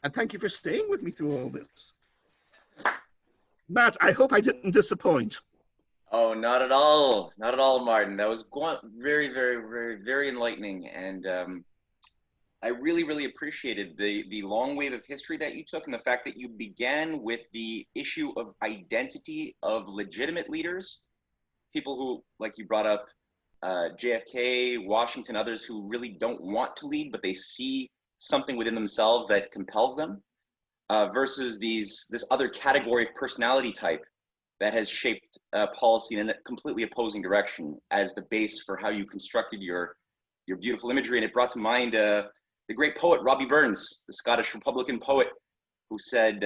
And thank you for staying with me through all this. Matt, I hope I didn't disappoint. Oh, not at all. Not at all, Martin. That was very, very, very, very enlightening. And I really, really appreciated the long wave of history that you took and the fact that you began with the issue of identity of legitimate leaders, people who, like you brought up, JFK, Washington, others who really don't want to lead, but they see something within themselves that compels them, versus this other category of personality type that has shaped policy in a completely opposing direction as the base for how you constructed your beautiful imagery. And it brought to mind the great poet Robbie Burns, the Scottish Republican poet, who said,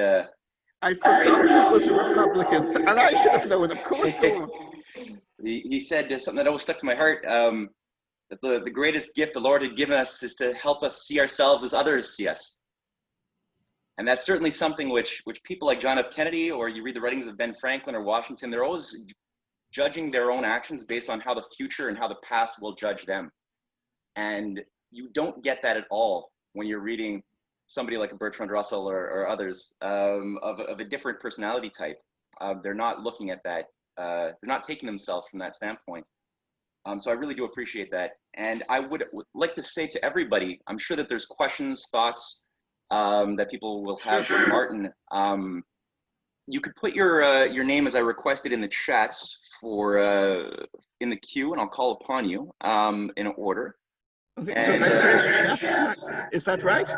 I forgot he was a Republican, and I should have known, of course. He said something that always stuck to my heart, that the greatest gift the Lord had given us is to help us see ourselves as others see us. And that's certainly something which people like John F. Kennedy, or you read the writings of Ben Franklin or Washington, they're always judging their own actions based on how the future and how the past will judge them. And you don't get that at all when you're reading somebody like a Bertrand Russell or others of a different personality type. They're not looking at that. They're not taking themselves from that standpoint. So I really do appreciate that. And I would like to say to everybody, I'm sure that there's questions, thoughts that people will have for Martin. You could put your name, as I requested, in the chats for in the queue, and I'll call upon you in order. Okay, and, so I press chat, is that right?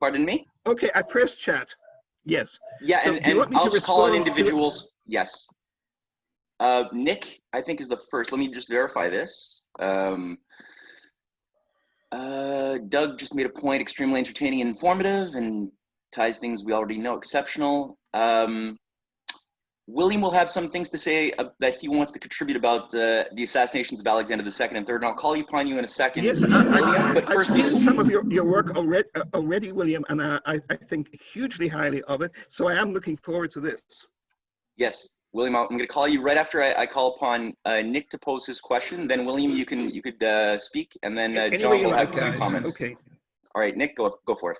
Pardon me? Okay, I press chat. Yes. Yeah, so and I'll just call on individuals. Yes. Nick, I think, is the first. Let me just verify this. Doug just made a point, extremely entertaining and informative, and ties things we already know, exceptional. William will have some things to say that he wants to contribute about the assassinations of Alexander II and III, and I'll call upon you in a second, yes, William. But first, I've seen some of your work already, William, and I think hugely highly of it. So I am looking forward to this. Yes, William, I'm going to call you right after I call upon Nick to pose his question. Then William, you could speak, and then John will have some comments. Okay. All right, Nick, go for it.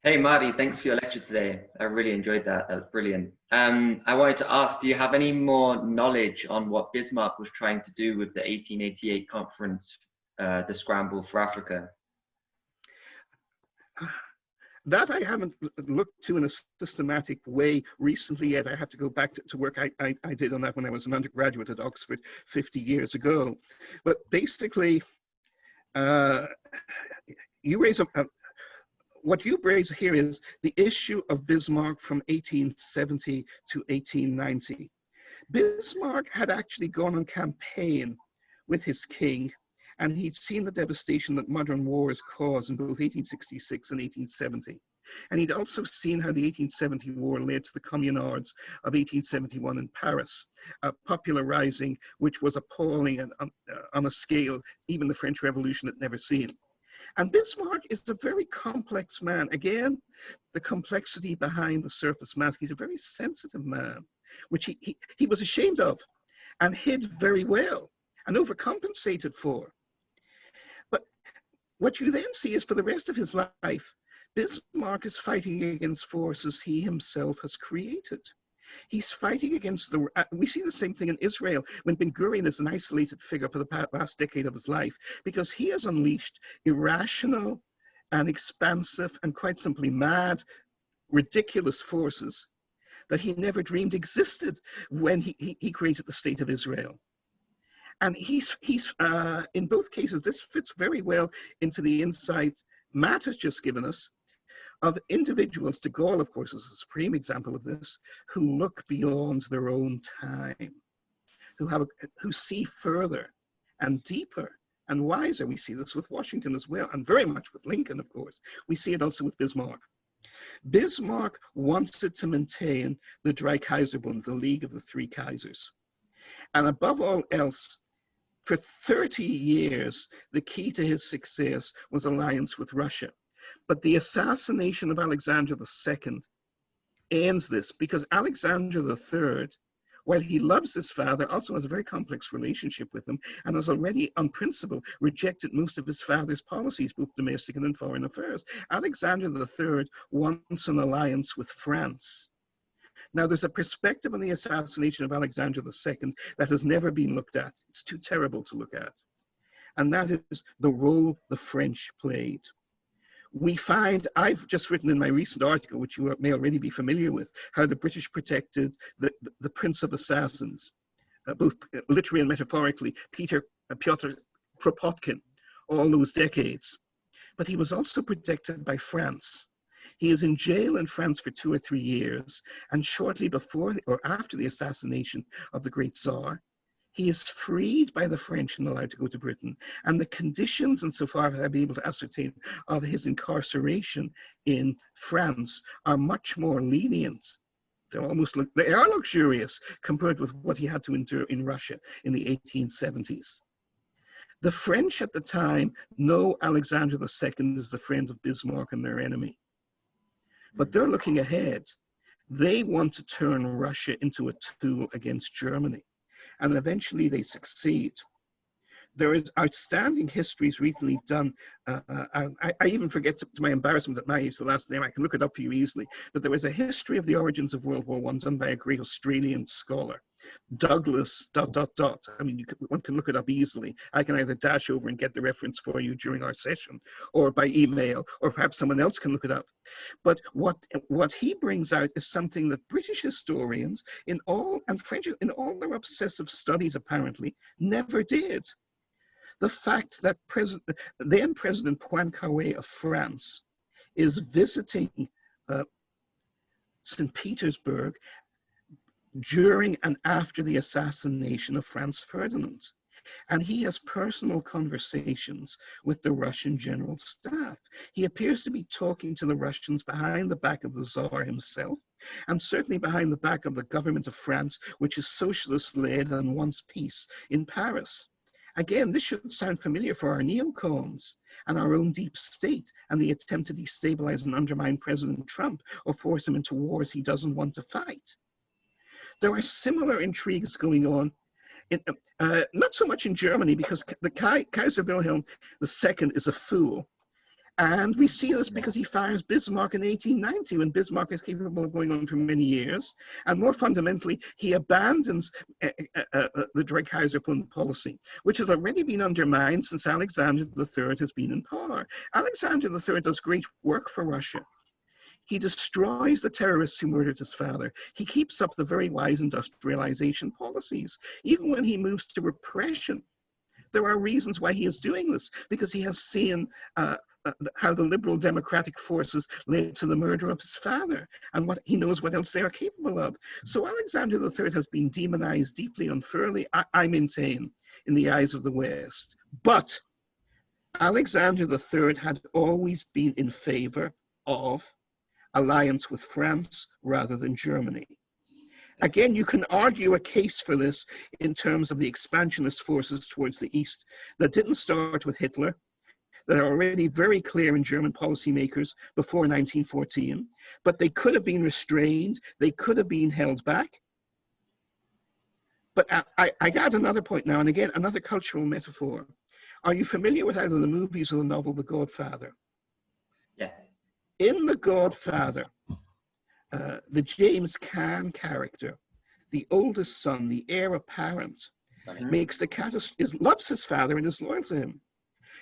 Hey, Marty, thanks for your lecture today. I really enjoyed that. That was brilliant. I wanted to ask, do you have any more knowledge on what Bismarck was trying to do with the 1888 conference, the Scramble for Africa? That I haven't looked to in a systematic way recently yet. I have to go back to work I did on that when I was an undergraduate at Oxford 50 years ago. But basically, you raise what you raise here is the issue of Bismarck from 1870 to 1890. Bismarck had actually gone on campaign with his king, and he'd seen the devastation that modern wars caused in both 1866 and 1870. And he'd also seen how the 1870 war led to the Communards of 1871 in Paris, a popular rising which was appalling and on a scale even the French Revolution had never seen. And Bismarck is a very complex man. Again, the complexity behind the surface mask. He's a very sensitive man, which he was ashamed of and hid very well and overcompensated for. But what you then see is for the rest of his life, Bismarck is fighting against forces he himself has created. He's fighting against we see the same thing in Israel when Ben Gurion is an isolated figure for the last decade of his life, because he has unleashed irrational and expansive and quite simply mad, ridiculous forces that he never dreamed existed when he created the state of Israel. And he's in both cases, this fits very well into the insight Matt has just given us, of individuals. De Gaulle, of course, is a supreme example of this, who look beyond their own time, who see further and deeper and wiser. We see this with Washington as well, and very much with Lincoln, of course. We see it also with Bismarck. Bismarck wanted to maintain the Dreikaiserbund, the League of the Three Kaisers. And above all else, for 30 years, the key to his success was alliance with Russia. But the assassination of Alexander II ends this, because Alexander III while he loves his father, also has a very complex relationship with him, and has already, on principle, rejected most of his father's policies, both domestic and in foreign affairs. Alexander III wants an alliance with France. Now, there's a perspective on the assassination of Alexander II that has never been looked at. It's too terrible to look at. And that is the role the French played. We find, I've just written in my recent article, which you may already be familiar with, how the British protected the Prince of Assassins, both literally and metaphorically, Pyotr Kropotkin, all those decades. But he was also protected by France. He is in jail in France for 2 or 3 years, and shortly before or after the assassination of the great Tsar, he is freed by the French and allowed to go to Britain. And the conditions, insofar as I've been able to ascertain, of his incarceration in France are much more lenient. They are luxurious compared with what he had to endure in Russia in the 1870s. The French at the time know Alexander II is the friend of Bismarck and their enemy. But they're looking ahead. They want to turn Russia into a tool against Germany. And eventually they succeed. There is outstanding histories recently done. I even forget, to my embarrassment at my age, the last name. I can look it up for you easily. But there was a history of the origins of World War I done by a great Australian scholar, Douglas ... I mean, one can look it up easily. I can either dash over and get the reference for you during our session, or by email, or perhaps someone else can look it up. But what he brings out is something that British historians and French in all their obsessive studies apparently never did. The fact that then President Poincaré of France is visiting St. Petersburg during and after the assassination of Franz Ferdinand. And he has personal conversations with the Russian general staff. He appears to be talking to the Russians behind the back of the Tsar himself, and certainly behind the back of the government of France, which is socialist-led and wants peace in Paris. Again, this should sound familiar for our neocons and our own deep state and the attempt to destabilize and undermine President Trump or force him into wars he doesn't want to fight. There are similar intrigues going on, not so much in Germany, because the Kaiser Wilhelm II is a fool. And we see this because he fires Bismarck in 1890, when Bismarck is capable of going on for many years. And more fundamentally, he abandons the Dreikaiserpund policy, which has already been undermined since Alexander III has been in power. Alexander III does great work for Russia. He destroys the terrorists who murdered his father. He keeps up the very wise industrialization policies. Even when he moves to repression, there are reasons why he is doing this, because he has seen how the liberal democratic forces led to the murder of his father, and what he knows what else they are capable of. So Alexander III has been demonized deeply unfairly, I maintain, in the eyes of the West. But Alexander III had always been in favor of alliance with France rather than Germany. Again, you can argue a case for this in terms of the expansionist forces towards the East that didn't start with Hitler, that are already very clear in German policymakers before 1914, but they could have been restrained, they could have been held back. But I got another point now, and again, another cultural metaphor. Are you familiar with either the movies or the novel The Godfather? Yeah. In The Godfather, the James Caan character, the oldest son, the heir apparent, loves his father and is loyal to him.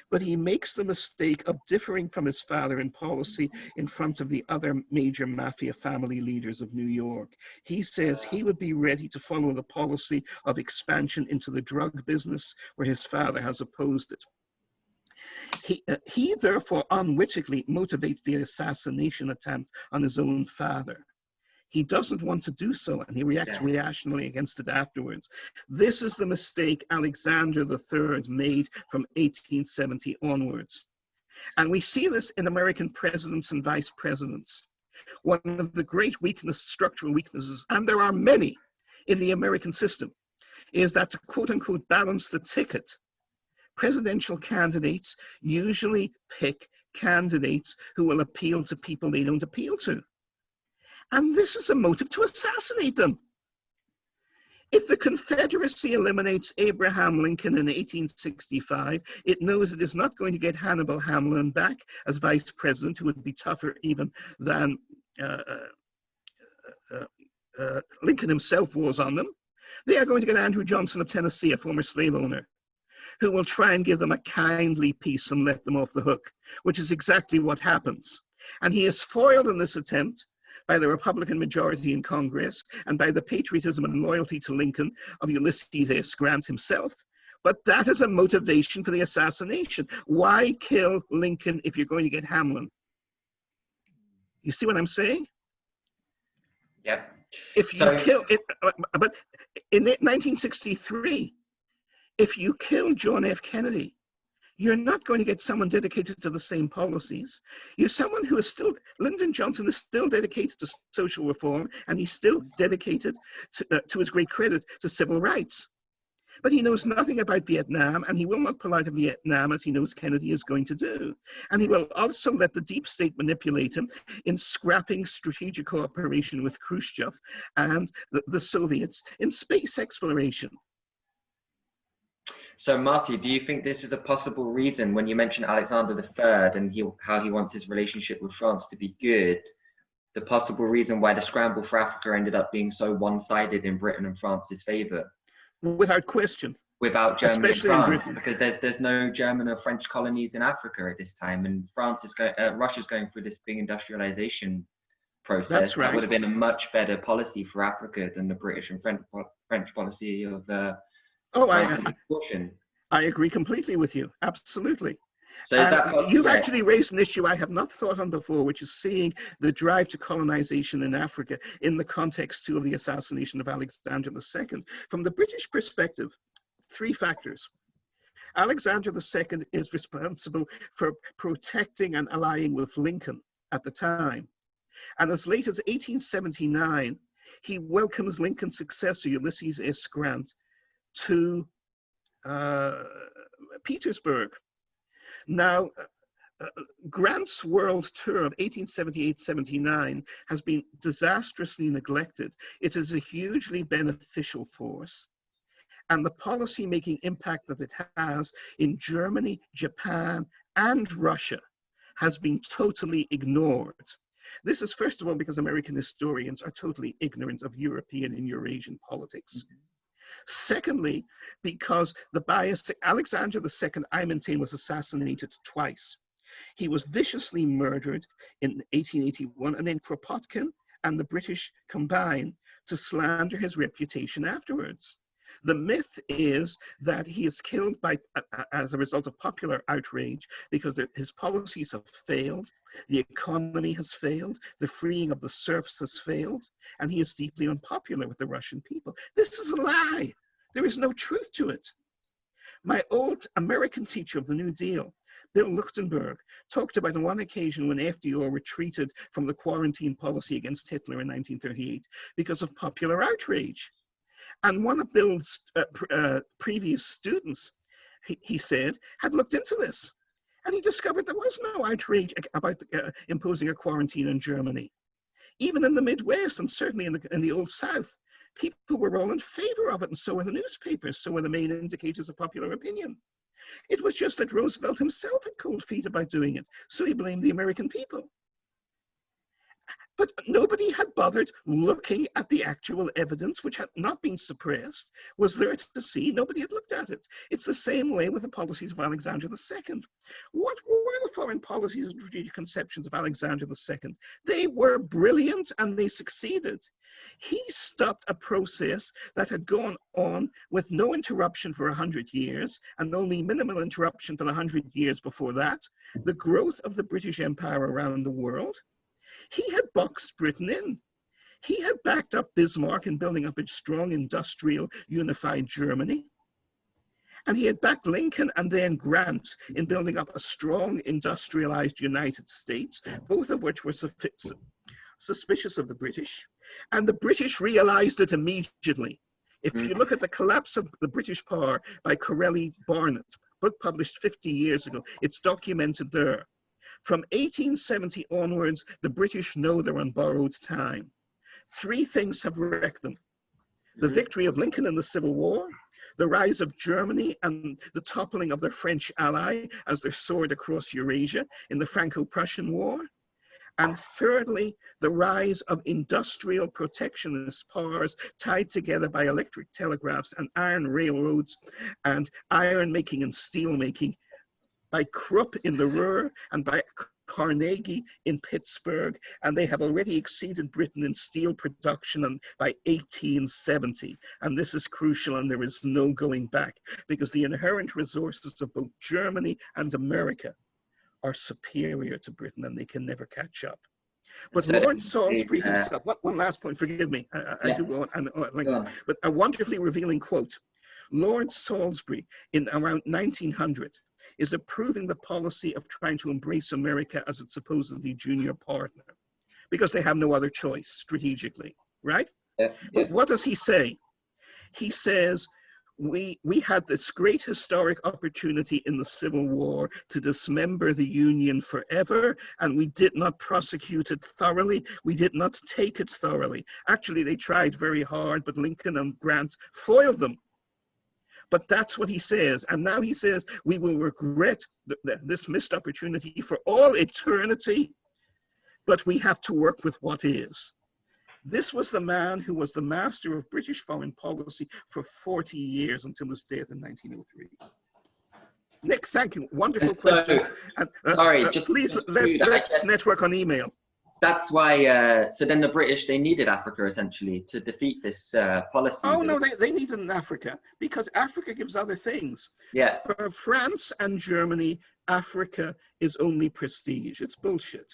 But he makes the mistake of differing from his father in policy in front of the other major mafia family leaders of New York. He says he would be ready to follow the policy of expansion into the drug business, where his father has opposed it. He therefore unwittingly motivates the assassination attempt on his own father. He doesn't want to do so, and he reacts reactionarily against it afterwards. This is the mistake Alexander III made from 1870 onwards. And we see this in American presidents and vice presidents. One of the great structural weaknesses, and there are many in the American system, is that to quote unquote balance the ticket, presidential candidates usually pick candidates who will appeal to people they don't appeal to. And this is a motive to assassinate them. If the Confederacy eliminates Abraham Lincoln in 1865, it knows it is not going to get Hannibal Hamlin back as vice president, who would be tougher even than Lincoln himself was on them. They are going to get Andrew Johnson of Tennessee, a former slave owner, who will try and give them a kindly peace and let them off the hook, which is exactly what happens. And he is foiled in this attempt by the Republican majority in Congress and by the patriotism and loyalty to Lincoln of Ulysses S. Grant himself. But that is a motivation for the assassination. Why kill Lincoln if you're going to get Hamlin? You see what I'm saying? Yep. If you kill it, but in 1963, if you kill John F. Kennedy, you're not going to get someone dedicated to the same policies. You're someone who is still, Lyndon Johnson is still dedicated to social reform, and he's still dedicated, to his great credit, to civil rights. But he knows nothing about Vietnam, and he will not pull out of Vietnam as he knows Kennedy is going to do. And he will also let the deep state manipulate him in scrapping strategic cooperation with Khrushchev and the Soviets in space exploration. So, Marty, do you think this is a possible reason, when you mentioned Alexander III and how he wants his relationship with France to be good, the possible reason why the scramble for Africa ended up being so one-sided in Britain and France's favour? Without question. Without Germany and Especially in France, Britain. because there's no German or French colonies in Africa at this time, and Russia's going through this big industrialization process. That's right. That would have been a much better policy for Africa than the British and French policy of I agree completely with you. Absolutely. So you've actually raised an issue I have not thought on before, which is seeing the drive to colonization in Africa in the context too of the assassination of Alexander II. From the British perspective, 3 factors. Alexander II is responsible for protecting and allying with Lincoln at the time. And as late as 1879, he welcomes Lincoln's successor, Ulysses S. Grant, to Petersburg. Now, Grant's world tour of 1878-79 has been disastrously neglected. It is a hugely beneficial force, and the policy-making impact that it has in Germany, Japan, and Russia has been totally ignored. This is, first of all, because American historians are totally ignorant of European and Eurasian politics. Secondly, because the bias, Alexander II, I maintain, was assassinated twice. He was viciously murdered in 1881, and then Kropotkin and the British combined to slander his reputation afterwards. The myth is that he is killed as a result of popular outrage because his policies have failed, the economy has failed, the freeing of the serfs has failed, and he is deeply unpopular with the Russian people. This is a lie. There is no truth to it. My old American teacher of the New Deal, Bill Luchtenberg, talked about on one occasion when FDR retreated from the quarantine policy against Hitler in 1938 because of popular outrage. And one of Bill's previous students, he said, had looked into this. And he discovered there was no outrage about imposing a quarantine in Germany. Even in the Midwest, and certainly in the Old South, people were all in favor of it, and so were the newspapers, so were the main indicators of popular opinion. It was just that Roosevelt himself had cold feet about doing it, so he blamed the American people. But nobody had bothered looking at the actual evidence, which had not been suppressed, was there to see. Nobody had looked at it. It's the same way with the policies of Alexander II. What were the foreign policies and strategic conceptions of Alexander II? They were brilliant, and they succeeded. He stopped a process that had gone on with no interruption for 100 years, and only minimal interruption for the 100 years before that, the growth of the British Empire around the world. He had boxed Britain in. He had backed up Bismarck in building up a strong industrial unified Germany. And he had backed Lincoln and then Grant in building up a strong industrialized United States, both of which were suspicious of the British. And the British realized it immediately. If you look at the collapse of the British power by Corelli Barnett, book published 50 years ago, it's documented there. From 1870 onwards, the British know they're on borrowed time. 3 things have wrecked them. the victory of Lincoln in the Civil War, the rise of Germany and the toppling of their French ally as they soared across Eurasia in the Franco-Prussian War. And thirdly, the rise of industrial protectionist powers tied together by electric telegraphs and iron railroads and iron making and steel making, by Krupp in the Ruhr and by Carnegie in Pittsburgh, and they have already exceeded Britain in steel production by 1870. And this is crucial, and there is no going back, because the inherent resources of both Germany and America are superior to Britain, and they can never catch up. But so, Lord Salisbury himself, one last point, forgive me, I do go on, but a wonderfully revealing quote. Lord Salisbury, in around 1900, is approving the policy of trying to embrace America as its supposedly junior partner, because they have no other choice strategically, right? But what does he say? He says, we had this great historic opportunity in the Civil War to dismember the Union forever, and we did not prosecute it thoroughly. We did not take it thoroughly. Actually, they tried very hard, but Lincoln and Grant foiled them. But that's what he says. And now he says, we will regret this missed opportunity for all eternity, but we have to work with what is. This was the man who was the master of British foreign policy for 40 years until his death in 1903. Nick, thank you. Wonderful questions. Sorry, please let's network on email. That's why, so then the British, they needed Africa essentially to defeat this policy. Oh no, they needed in Africa because Africa gives other things. Yeah. For France and Germany, Africa is only prestige. It's bullshit.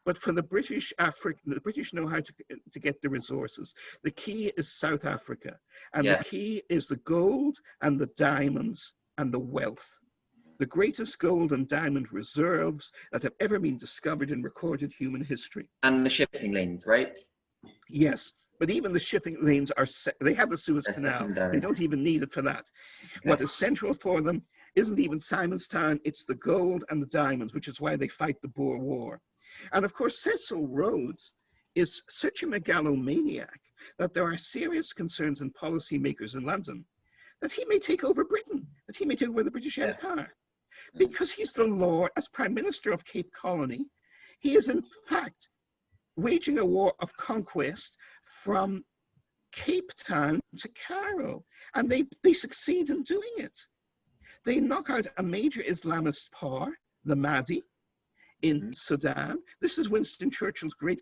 But for the British, the British know how to get the resources. The key is South Africa. And the key is the gold and the diamonds and the wealth. The greatest gold and diamond reserves that have ever been discovered in recorded human history. And the shipping lanes, right? Yes, but even the shipping lanes they have the Suez Canal. Secondary. They don't even need it for that. Okay. What is central for them isn't even Simon's Town, it's the gold and the diamonds, which is why they fight the Boer War. And of course, Cecil Rhodes is such a megalomaniac that there are serious concerns in policymakers in London that he may take over Britain, that he may take over the British Empire. Because he's the Lord, as Prime Minister of Cape Colony, he is in fact waging a war of conquest from Cape Town to Cairo. And they succeed in doing it. They knock out a major Islamist power, the Mahdi, in Sudan. This is Winston Churchill's great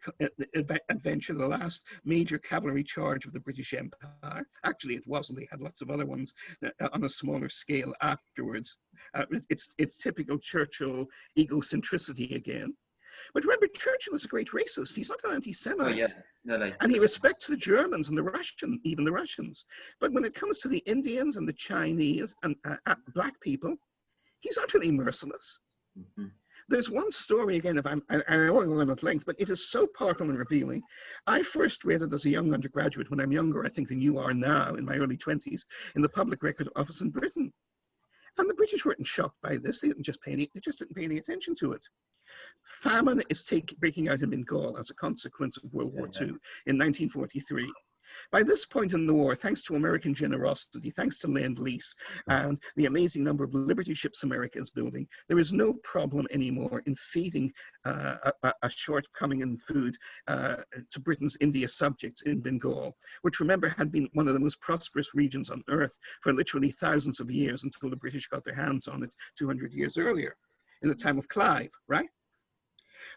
adventure, the last major cavalry charge of the British Empire. Actually, it wasn't. They had lots of other ones on a smaller scale afterwards. It's typical Churchill egocentricity again. But remember, Churchill is a great racist. He's not an anti-Semite. Oh, yeah. No. And he respects the Germans and even the Russians. But when it comes to the Indians and the Chinese and black people, he's utterly merciless. There's one story, again, I won't go on at length, but it is so powerful and revealing. I first read it as a young undergraduate, when I'm younger, I think, than you are now, in my early 20s, in the Public Record Office in Britain. And the British weren't shocked by this. They just didn't pay any attention to it. Famine is breaking out in Bengal as a consequence of World War II in 1943. By this point in the war, thanks to American generosity, thanks to Lend-Lease, and the amazing number of Liberty ships America is building, there is no problem anymore in feeding a shortcoming in food to Britain's India subjects in Bengal, which, remember, had been one of the most prosperous regions on earth for literally thousands of years until the British got their hands on it 200 years earlier, in the time of Clive, right?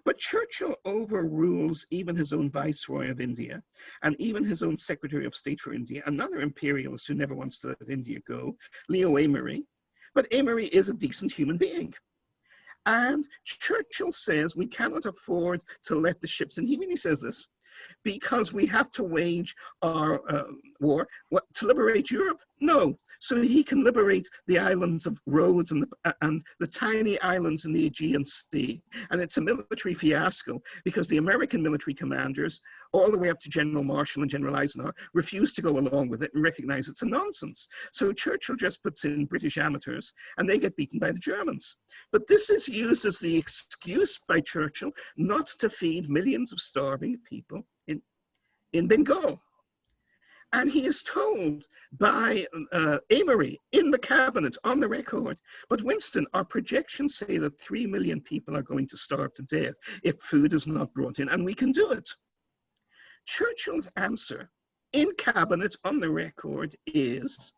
But Churchill overrules even his own Viceroy of India and even his own Secretary of State for India, another imperialist who never wants to let India go, Leo Amery. But Amery is a decent human being. And Churchill says we cannot afford to let the ships, and he really says this, because we have to wage our war to liberate Europe? No, so he can liberate the islands of Rhodes and the tiny islands in the Aegean Sea. And it's a military fiasco because the American military commanders, all the way up to General Marshall and General Eisenhower, refuse to go along with it and recognize it's a nonsense. So Churchill just puts in British amateurs and they get beaten by the Germans. But this is used as the excuse by Churchill not to feed millions of starving people in Bengal. And he is told by Amory in the cabinet on the record, but Winston, our projections say that 3 million people are going to starve to death if food is not brought in, and we can do it. Churchill's answer in cabinet on the record is,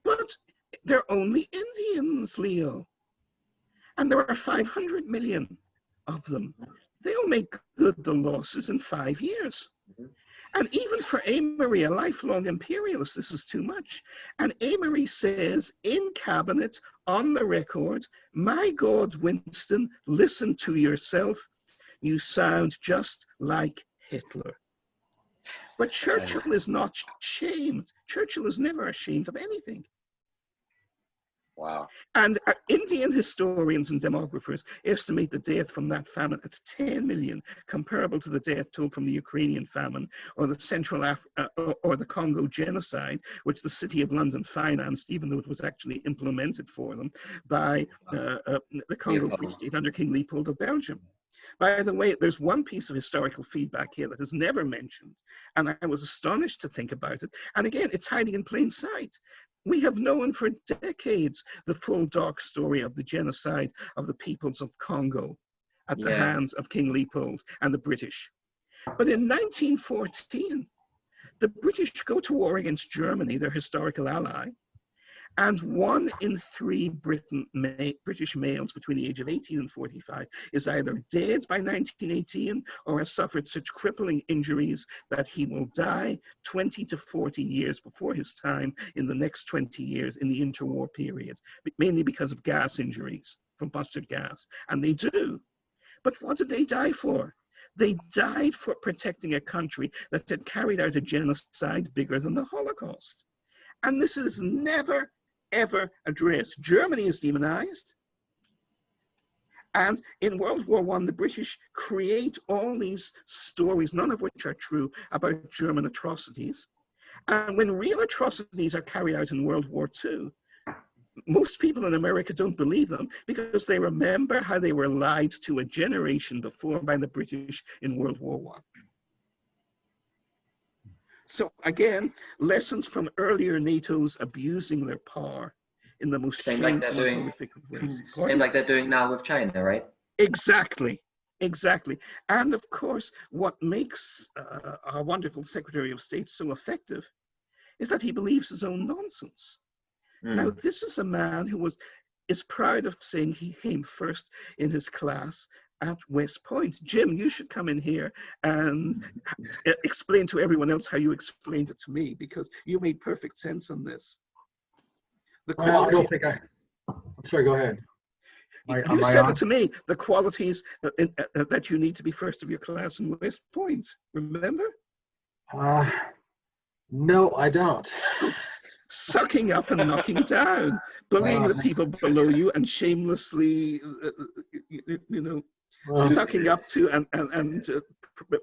but they're only Indians, Leo. And there are 500 million of them. They'll make good the losses in 5 years. And even for Amory, a lifelong imperialist, this is too much. And Amory says in cabinet, on the record, my God, Winston, listen to yourself. You sound just like Hitler. But Churchill is not ashamed. Churchill is never ashamed of anything. Wow. And Indian historians and demographers estimate the death from that famine at 10 million, comparable to the death toll from the Ukrainian famine or the or the Congo genocide, which the City of London financed, even though it was actually implemented for them by the Congo Free State under King Leopold of Belgium. By the way, there's one piece of historical feedback here that is never mentioned, and I was astonished to think about it. And again, it's hiding in plain sight. We have known for decades the full dark story of the genocide of the peoples of Congo at the hands of King Leopold and the British. But in 1914, the British go to war against Germany, their historical ally, and 1 in 3 British males between the age of 18 and 45 is either dead by 1918 or has suffered such crippling injuries that he will die 20 to 40 years before his time in the next 20 years in the interwar period, mainly because of gas injuries from mustard gas. And they do. But what did they die for? They died for protecting a country that had carried out a genocide bigger than the Holocaust. And this is never, ever addressed. Germany is demonized. And in World War I, the British create all these stories, none of which are true, about German atrocities. And when real atrocities are carried out in World War II, most people in America don't believe them because they remember how they were lied to a generation before by the British in World War I. So again, lessons from earlier NATO's abusing their power in the most shameful and horrific of ways. Same like they're doing now with China, right? Exactly, exactly. And of course, what makes our wonderful Secretary of State so effective is that he believes his own nonsense. Now, this is a man who is proud of saying he came first in his class at West Point. Jim, you should come in here and explain to everyone else how you explained it to me, because you made perfect sense on this. I don't think I'm sorry, go ahead. You said it to me, the qualities that you need to be first of your class in West Point, remember? No, I don't. Sucking up and knocking down, bullying the people below you, and shamelessly, sucking up to and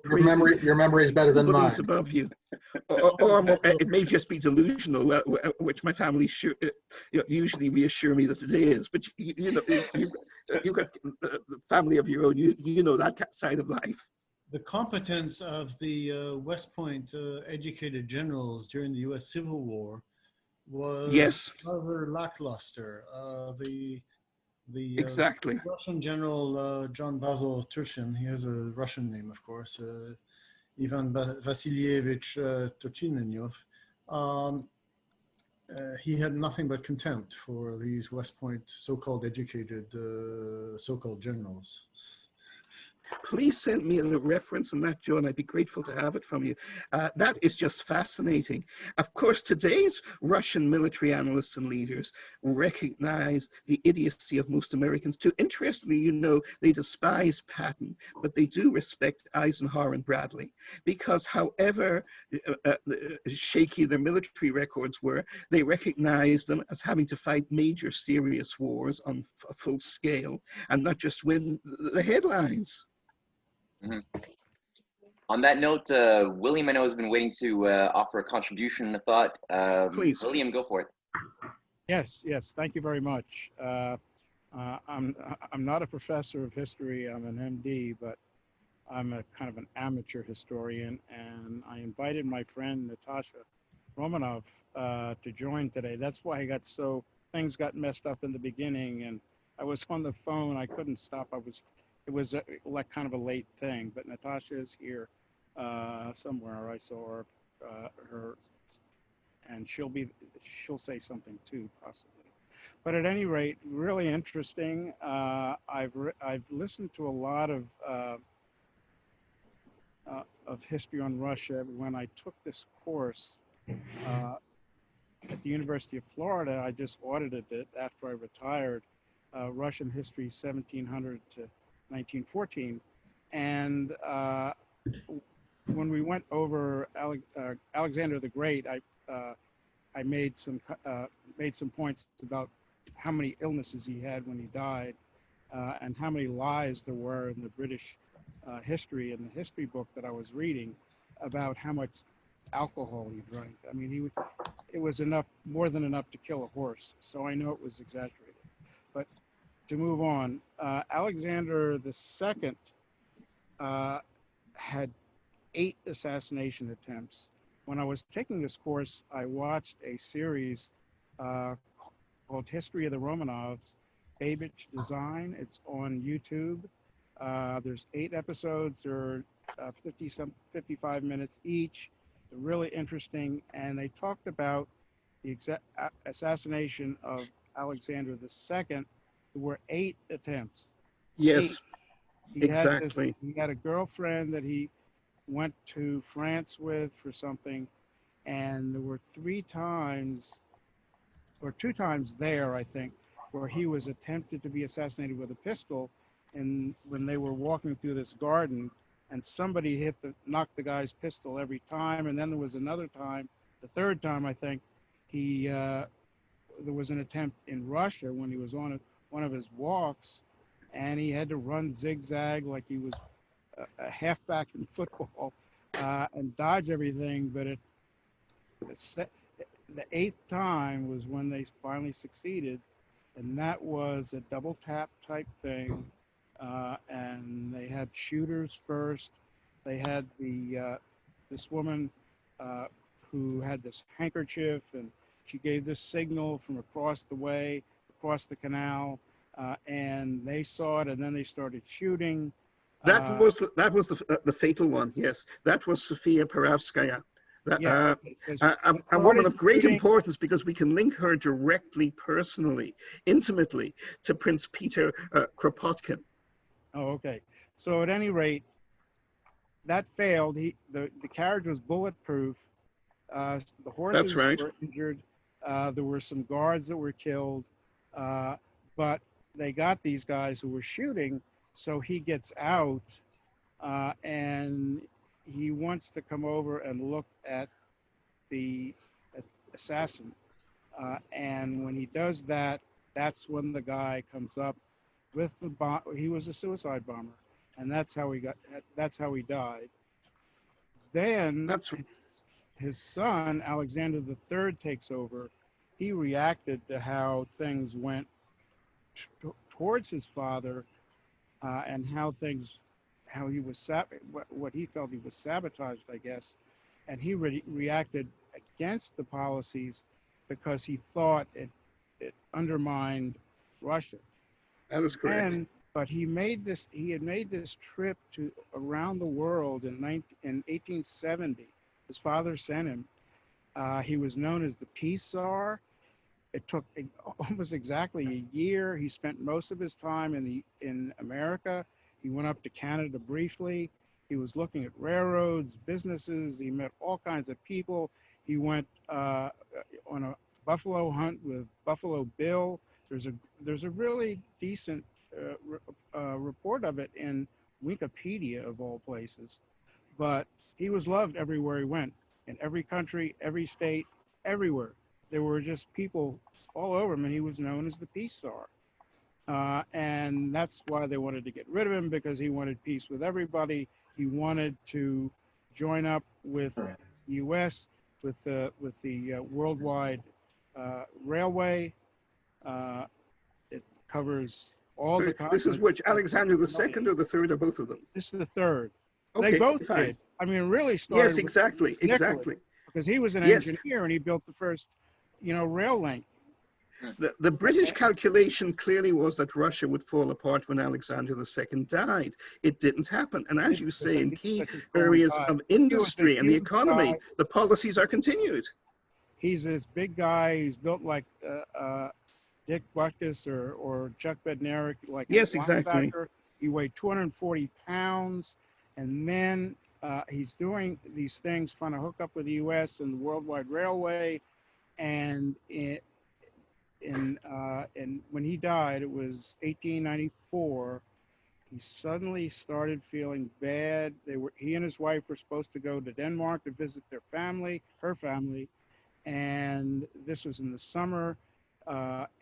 your memory is better than mine. Above you, or it may just be delusional, which my family usually reassure me that it is. But you've got the family of your own. You know that side of life. The competence of the West Point educated generals during the U.S. Civil War was rather lackluster. Exactly. Russian General John Basil Turchin, he has a Russian name, of course, Ivan Vasilievich Turchinenyov. He had nothing but contempt for these West Point so-called educated so-called generals. Please send me a reference on that, Joe, and I'd be grateful to have it from you. That is just fascinating. Of course, today's Russian military analysts and leaders recognize the idiocy of most Americans too. Interestingly, they despise Patton, but they do respect Eisenhower and Bradley, because however shaky their military records were, they recognized them as having to fight major serious wars on a full scale and not just win the headlines. Mm-hmm. On that note, William, I know, has been waiting to offer a contribution, a thought. Please. William, go for it. Yes, thank you very much. I'm not a professor of history, I'm an MD, but I'm a kind of an amateur historian, and I invited my friend Natasha Romanov to join today. That's why things got messed up in the beginning, and I was on the phone. I couldn't stop. It was like kind of a late thing, but Natasha is here somewhere. I saw her, and she'll say something too, possibly. But at any rate, really interesting. I've listened to a lot of history on Russia. When I took this course at the University of Florida, I just audited it after I retired, Russian history 1700 to 1914. And when we went over Alexander the Great, I made some points about how many illnesses he had when he died, and how many lies there were in the British history, in the history book that I was reading, about how much alcohol he drank. I mean, it was enough, more than enough to kill a horse. So I know it was exaggerated. But to move on, Alexander II had 8 assassination attempts. When I was taking this course, I watched a series called History of the Romanovs, Babbage Design. It's on YouTube. There's 8 episodes. They're 55 minutes each. They're really interesting. And they talked about the assassination of Alexander II. There were 8 attempts. Yes, 8. exactly. He had a girlfriend that he went to France with for something, and there were 3 times, or 2 times there, I think, where he was attempted to be assassinated with a pistol, and when they were walking through this garden, and somebody knocked the guy's pistol every time. And then there was another time, the 3rd time, I think, there was an attempt in Russia when he was on one of his walks, and he had to run zigzag like he was a halfback in football, and dodge everything. But the 8th time was when they finally succeeded, and that was a double tap type thing. And they had shooters first. They had this woman who had this handkerchief, and she gave this signal from across the way, across the canal, and they saw it, and then they started shooting. That was the fatal one. Yes, that was Sofia Perovskaya. Yeah, a woman of great importance, because we can link her directly, personally, intimately, to Prince Peter Kropotkin. Oh, okay. So at any rate, that failed. The carriage was bulletproof. The horses were injured. There were some guards that were killed, but they got these guys who were shooting. So he gets out, and he wants to come over and look at the assassin. And when he does that, that's when the guy comes up with the bomb. He was a suicide bomber, and that's how he died. Then his son, Alexander III, takes over. He reacted to how things went towards his father, and how he was what he felt he was sabotaged, I guess, and he reacted against the policies because he thought it undermined Russia. That is correct. But he had made this trip around the world in 1870. His father sent him. He was known as the Peace Czar. It took almost exactly a year. He spent most of his time in America. He went up to Canada briefly. He was looking at railroads, businesses. He met all kinds of people. He went on a buffalo hunt with Buffalo Bill. There's a really decent report of it in Wikipedia, of all places. But he was loved everywhere he went, in every country, every state, everywhere. There were just people all over him, and he was known as the Peace Czar. And that's why they wanted to get rid of him, because he wanted peace with everybody. He wanted to join up with the U.S., with the worldwide railway. It covers all the continents. This is which, Alexander II or the third, or both of them? This is the third. Okay, they both fine. did. I mean, really started. Yes, exactly, with Nicholas, exactly. because he was an Yes. engineer and he built the first, rail link. The British calculation clearly was that Russia would fall apart when Alexander II died. It didn't happen. And as you say, in key areas of industry and the economy, the policies are continued. He's this big guy. He's built like Dick Butkus or Chuck Bednarik, like yes, a exactly. linebacker. He weighed 240 pounds. And then he's doing these things, trying to hook up with the U.S. and the Worldwide Railway. And when he died, it was 1894. He suddenly started feeling bad. He and his wife were supposed to go to Denmark to visit her family, and this was in the summer.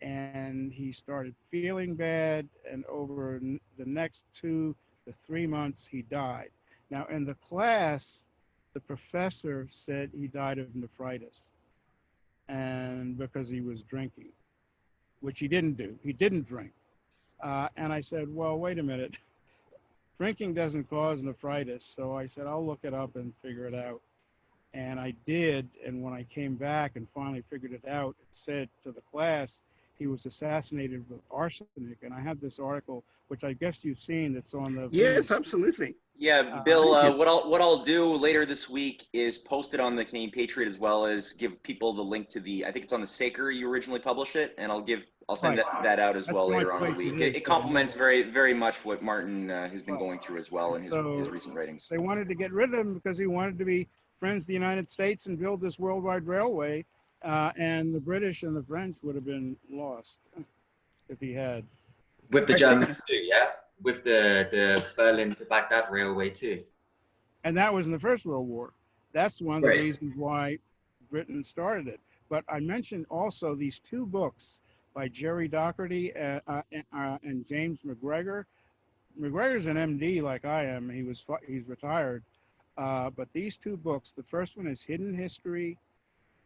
And he started feeling bad, and over the next 2 to 3 months, he died. Now, in the class, the professor said he died of nephritis, and because he was drinking, which he didn't do. He didn't drink. And I said, well, wait a minute. Drinking doesn't cause nephritis. So I said, I'll look it up and figure it out. And I did. And when I came back and finally figured it out, it said to the class, he was assassinated with arsenic. And I have this article, which I guess you've seen, that's on the Yes, video. absolutely. Yeah, Bill, what I'll do later this week is post it on the Canadian Patriot, as well as give people the link to I think it's on the Saker, you originally published it, and I'll send that out as well later on in the week. It complements very, very much what Martin has been going through as well in his recent writings. They wanted to get rid of him because he wanted to be friends of the United States and build this worldwide railway, and the British and the French would have been lost if he had. With the Germans too, yeah? With the Berlin to Baghdad railway too. And that was in the First World War. That's one of the reasons why Britain started it. But I mentioned also these 2 books by Jerry Doherty and James McGregor. McGregor's an MD like I am. He's retired. But these 2 books, the first one is Hidden History.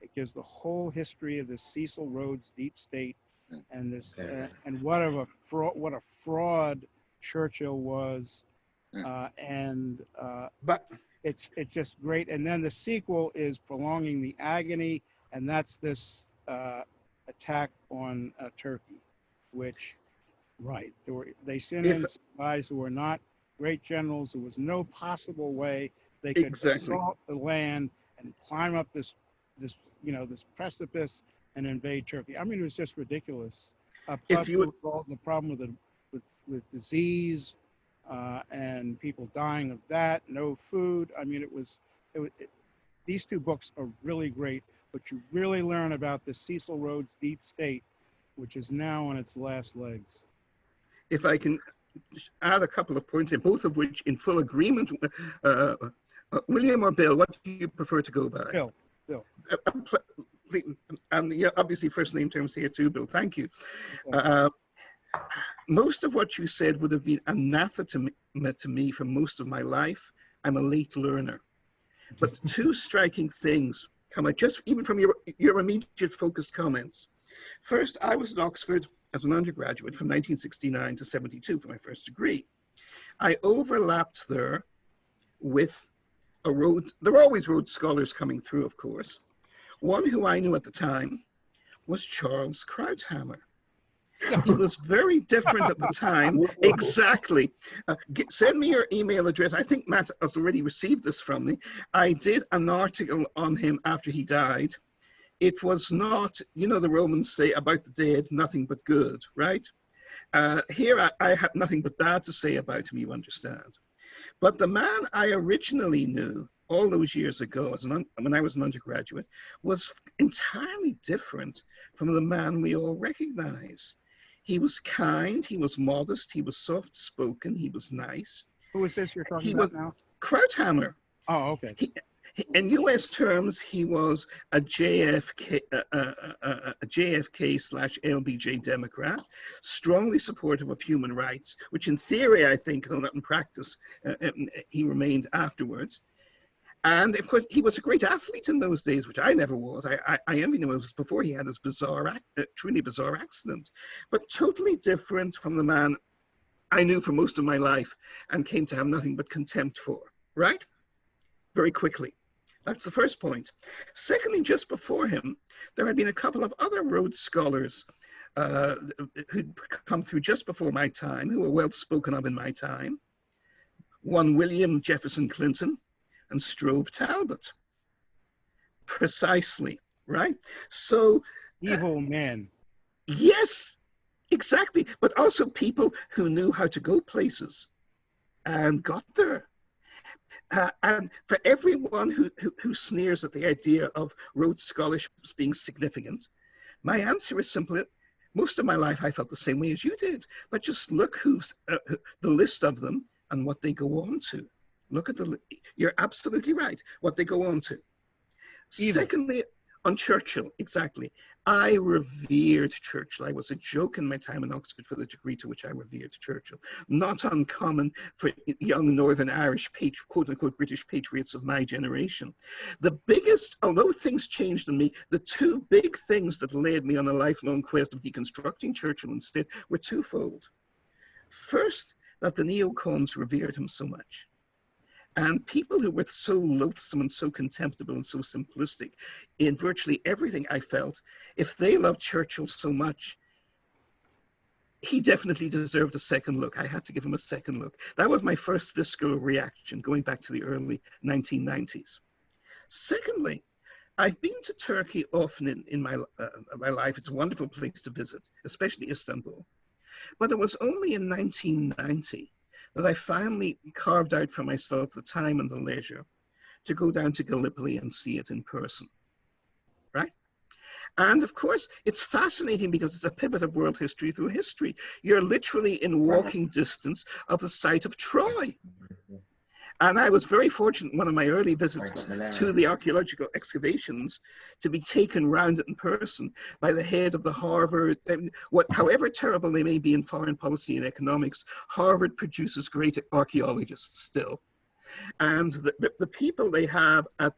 It gives the whole history of the Cecil Rhodes deep state and this and what a fraud Churchill was, but it's just great. And then the sequel is Prolonging the Agony, and that's this attack on Turkey, which they sent in guys who were not great generals. There was no possible way they could assault the land and climb up this precipice and invade Turkey. I mean, it was just ridiculous. Plus, the problem with disease and people dying of that, no food. I mean, these 2 books are really great, but you really learn about the Cecil Rhodes deep state, which is now on its last legs. If I can add a couple of points, both of which in full agreement. William or Bill, what do you prefer to go by? Bill. And yeah, obviously first name terms here too, Bill. Thank you. Most of what you said would have been anathema to me for most of my life. I'm a late learner. But 2 striking things come out just even from your immediate focused comments. First, I was at Oxford as an undergraduate from 1969 to 72 for my first degree. I overlapped there with there were always Rhodes scholars coming through, of course. One who I knew at the time was Charles Krauthammer. He was very different at the time. Exactly. Send me your email address. I think Matt has already received this from me. I did an article on him after he died. It was not, the Romans say about the dead, nothing but good, right? Here I had nothing but bad to say about him, you understand. But the man I originally knew all those years ago, when I was an undergraduate, was entirely different from the man we all recognize. He was kind, he was modest, he was soft-spoken, he was nice. Who is this you're talking about now? Krauthammer. Oh, okay. In U.S. terms, he was a JFK /LBJ Democrat, strongly supportive of human rights, which in theory, I think, though not in practice, he remained afterwards. And of course, he was a great athlete in those days, which I never was. I envy him. It was before he had his truly bizarre accident, but totally different from the man I knew for most of my life and came to have nothing but contempt for. right? Very quickly. That's the first point. Secondly, just before him, there had been a couple of other Rhodes Scholars who'd come through just before my time, who were well spoken of in my time. One, William Jefferson Clinton, and Strobe Talbot. Precisely, right? So evil men. Yes, exactly. But also people who knew how to go places and got there. And for everyone who sneers at the idea of Rhodes Scholarship as being significant, my answer is simply, most of my life I felt the same way as you did. But just look who's the list of them and what they go on to. Look at you're absolutely right, what they go on to. Evil. Secondly, on Churchill, exactly. I revered Churchill. I was a joke in my time in Oxford for the degree to which I revered Churchill. Not uncommon for young Northern Irish, quote-unquote, British patriots of my generation. The biggest, although things changed in me, the two big things that led me on a lifelong quest of deconstructing Churchill instead were twofold. First, that the neocons revered him so much. And people who were so loathsome and so contemptible and so simplistic in virtually everything I felt, if they loved Churchill so much, he definitely deserved a second look. I had to give him a second look. That was my first visceral reaction going back to the early 1990s. Secondly, I've been to Turkey often in my life. It's a wonderful place to visit, especially Istanbul. But it was only in 1990 that I finally carved out for myself the time and the leisure to go down to Gallipoli and see it in person, right? And of course, it's fascinating because it's a pivot of world history through history. You're literally in walking distance of the site of Troy. And I was very fortunate, one of my early visits to the archaeological excavations, to be taken round it in person by the head of the Harvard. However terrible they may be in foreign policy and economics, Harvard produces great archaeologists still. And the people they have at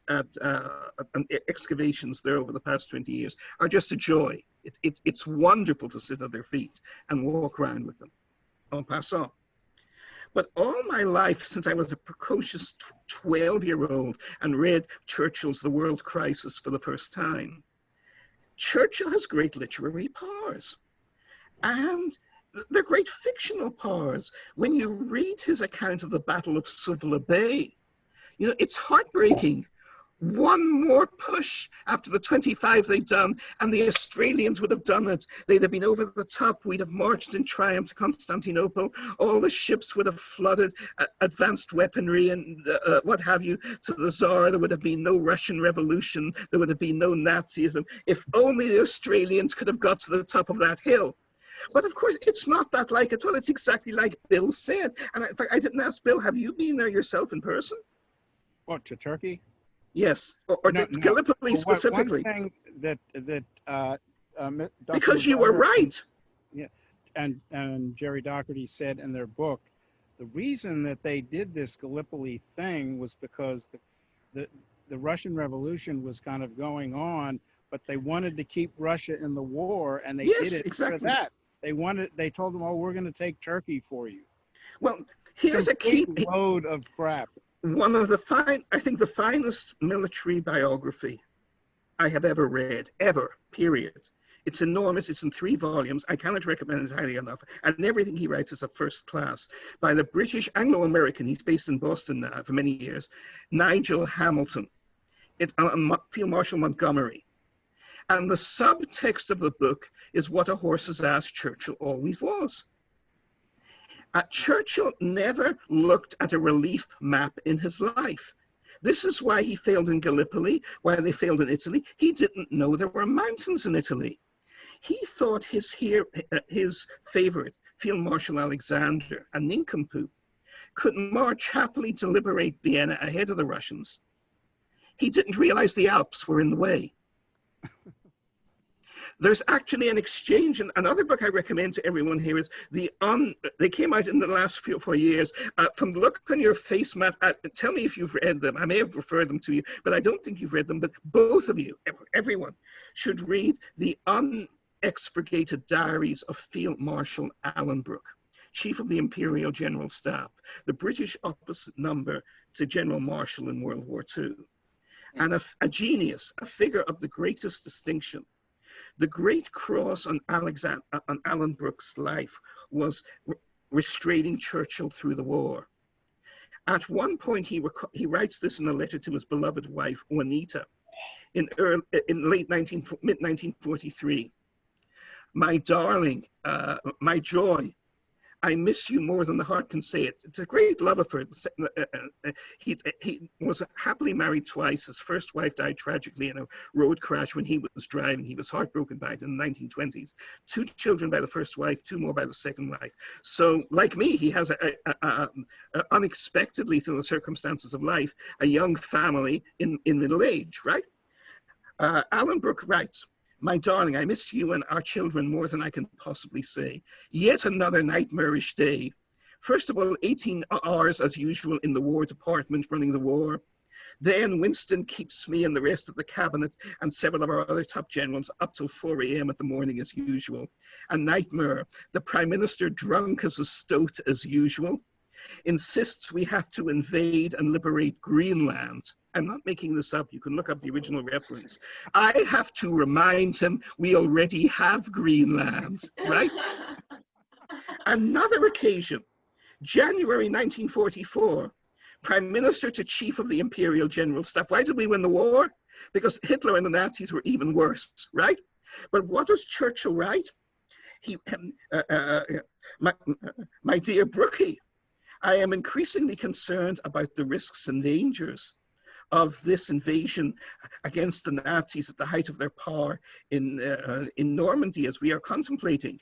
excavations there over the past 20 years are just a joy. It's wonderful to sit at their feet and walk around with them, en passant. But all my life, since I was a precocious 12-year-old and read Churchill's The World Crisis for the first time, Churchill has great literary powers. And they're great fictional powers. When you read his account of the Battle of Suvla Bay, you know, it's heartbreaking. One more push after the 25 they'd done, and the Australians would have done it. They'd have been over the top. We'd have marched in triumph to Constantinople. All the ships would have flooded advanced weaponry and what have you to the Tsar. There would have been no Russian Revolution. There would have been no Nazism. If only the Australians could have got to the top of that hill. But of course, it's not that like at all. It's exactly like Bill said. And in fact, I didn't ask Bill, have you been there yourself in person? What, to Turkey? Yes, or to Gallipoli specifically. One thing that because you were right. Yeah, and Jerry Doherty said in their book, the reason that they did this Gallipoli thing was because the Russian Revolution was kind of going on, but they wanted to keep Russia in the war, and they did it for that. They told them, oh, we're going to take Turkey for you. Well, here's a key load of crap. One of the I think the finest military biography I have ever read, ever, period. It's enormous. It's in 3 volumes. I cannot recommend it highly enough. And everything he writes is a first class. By the British Anglo-American, he's based in Boston now for many years, Nigel Hamilton. It's Field Marshal Montgomery. And the subtext of the book is what a horse's ass Churchill always was. Churchill never looked at a relief map in his life. This is why he failed in Gallipoli, why they failed in Italy. He didn't know there were mountains in Italy. He thought his favorite, Field Marshal Alexander, a nincompoop, could march happily to liberate Vienna ahead of the Russians. He didn't realize the Alps were in the way. There's actually an exchange, and another book I recommend to everyone here is they came out in the last 4 years. From the look on your face, Matt, tell me if you've read them. I may have referred them to you, but I don't think you've read them. But both of you, everyone, should read the unexpurgated diaries of Field Marshal Alan Brooke. Chief of the Imperial General Staff, the British opposite number to General Marshall in World War II. And a genius, a figure of the greatest distinction. The great cross on Alan Brooke's life was restraining Churchill through the war. At one point, he writes this in a letter to his beloved wife, Juanita, in mid-1943. My darling, my joy, I miss you more than the heart can say it. It's a great love affair. He was happily married twice. His first wife died tragically in a road crash when he was driving. He was heartbroken by it in the 1920s. 2 children by the first wife, 2 more by the second wife. So, like me, he has unexpectedly, through the circumstances of life, a young family in middle age, right? Alan Brooke writes, my darling, I miss you and our children more than I can possibly say. Yet another nightmarish day. First of all, 18 hours as usual in the War Department running the war. Then Winston keeps me and the rest of the cabinet and several of our other top generals up till 4 a.m. at the morning as usual. A nightmare. The Prime Minister, drunk as a stoat as usual, insists we have to invade and liberate Greenland. I'm not making this up. You can look up the original reference. I have to remind him we already have Greenland, right? Another occasion, January 1944, Prime Minister to Chief of the Imperial General Staff. Why did we win the war? Because Hitler and the Nazis were even worse, right? But what does Churchill write? My dear Brookie, I am increasingly concerned about the risks and dangers of this invasion against the Nazis at the height of their power in Normandy, as we are contemplating,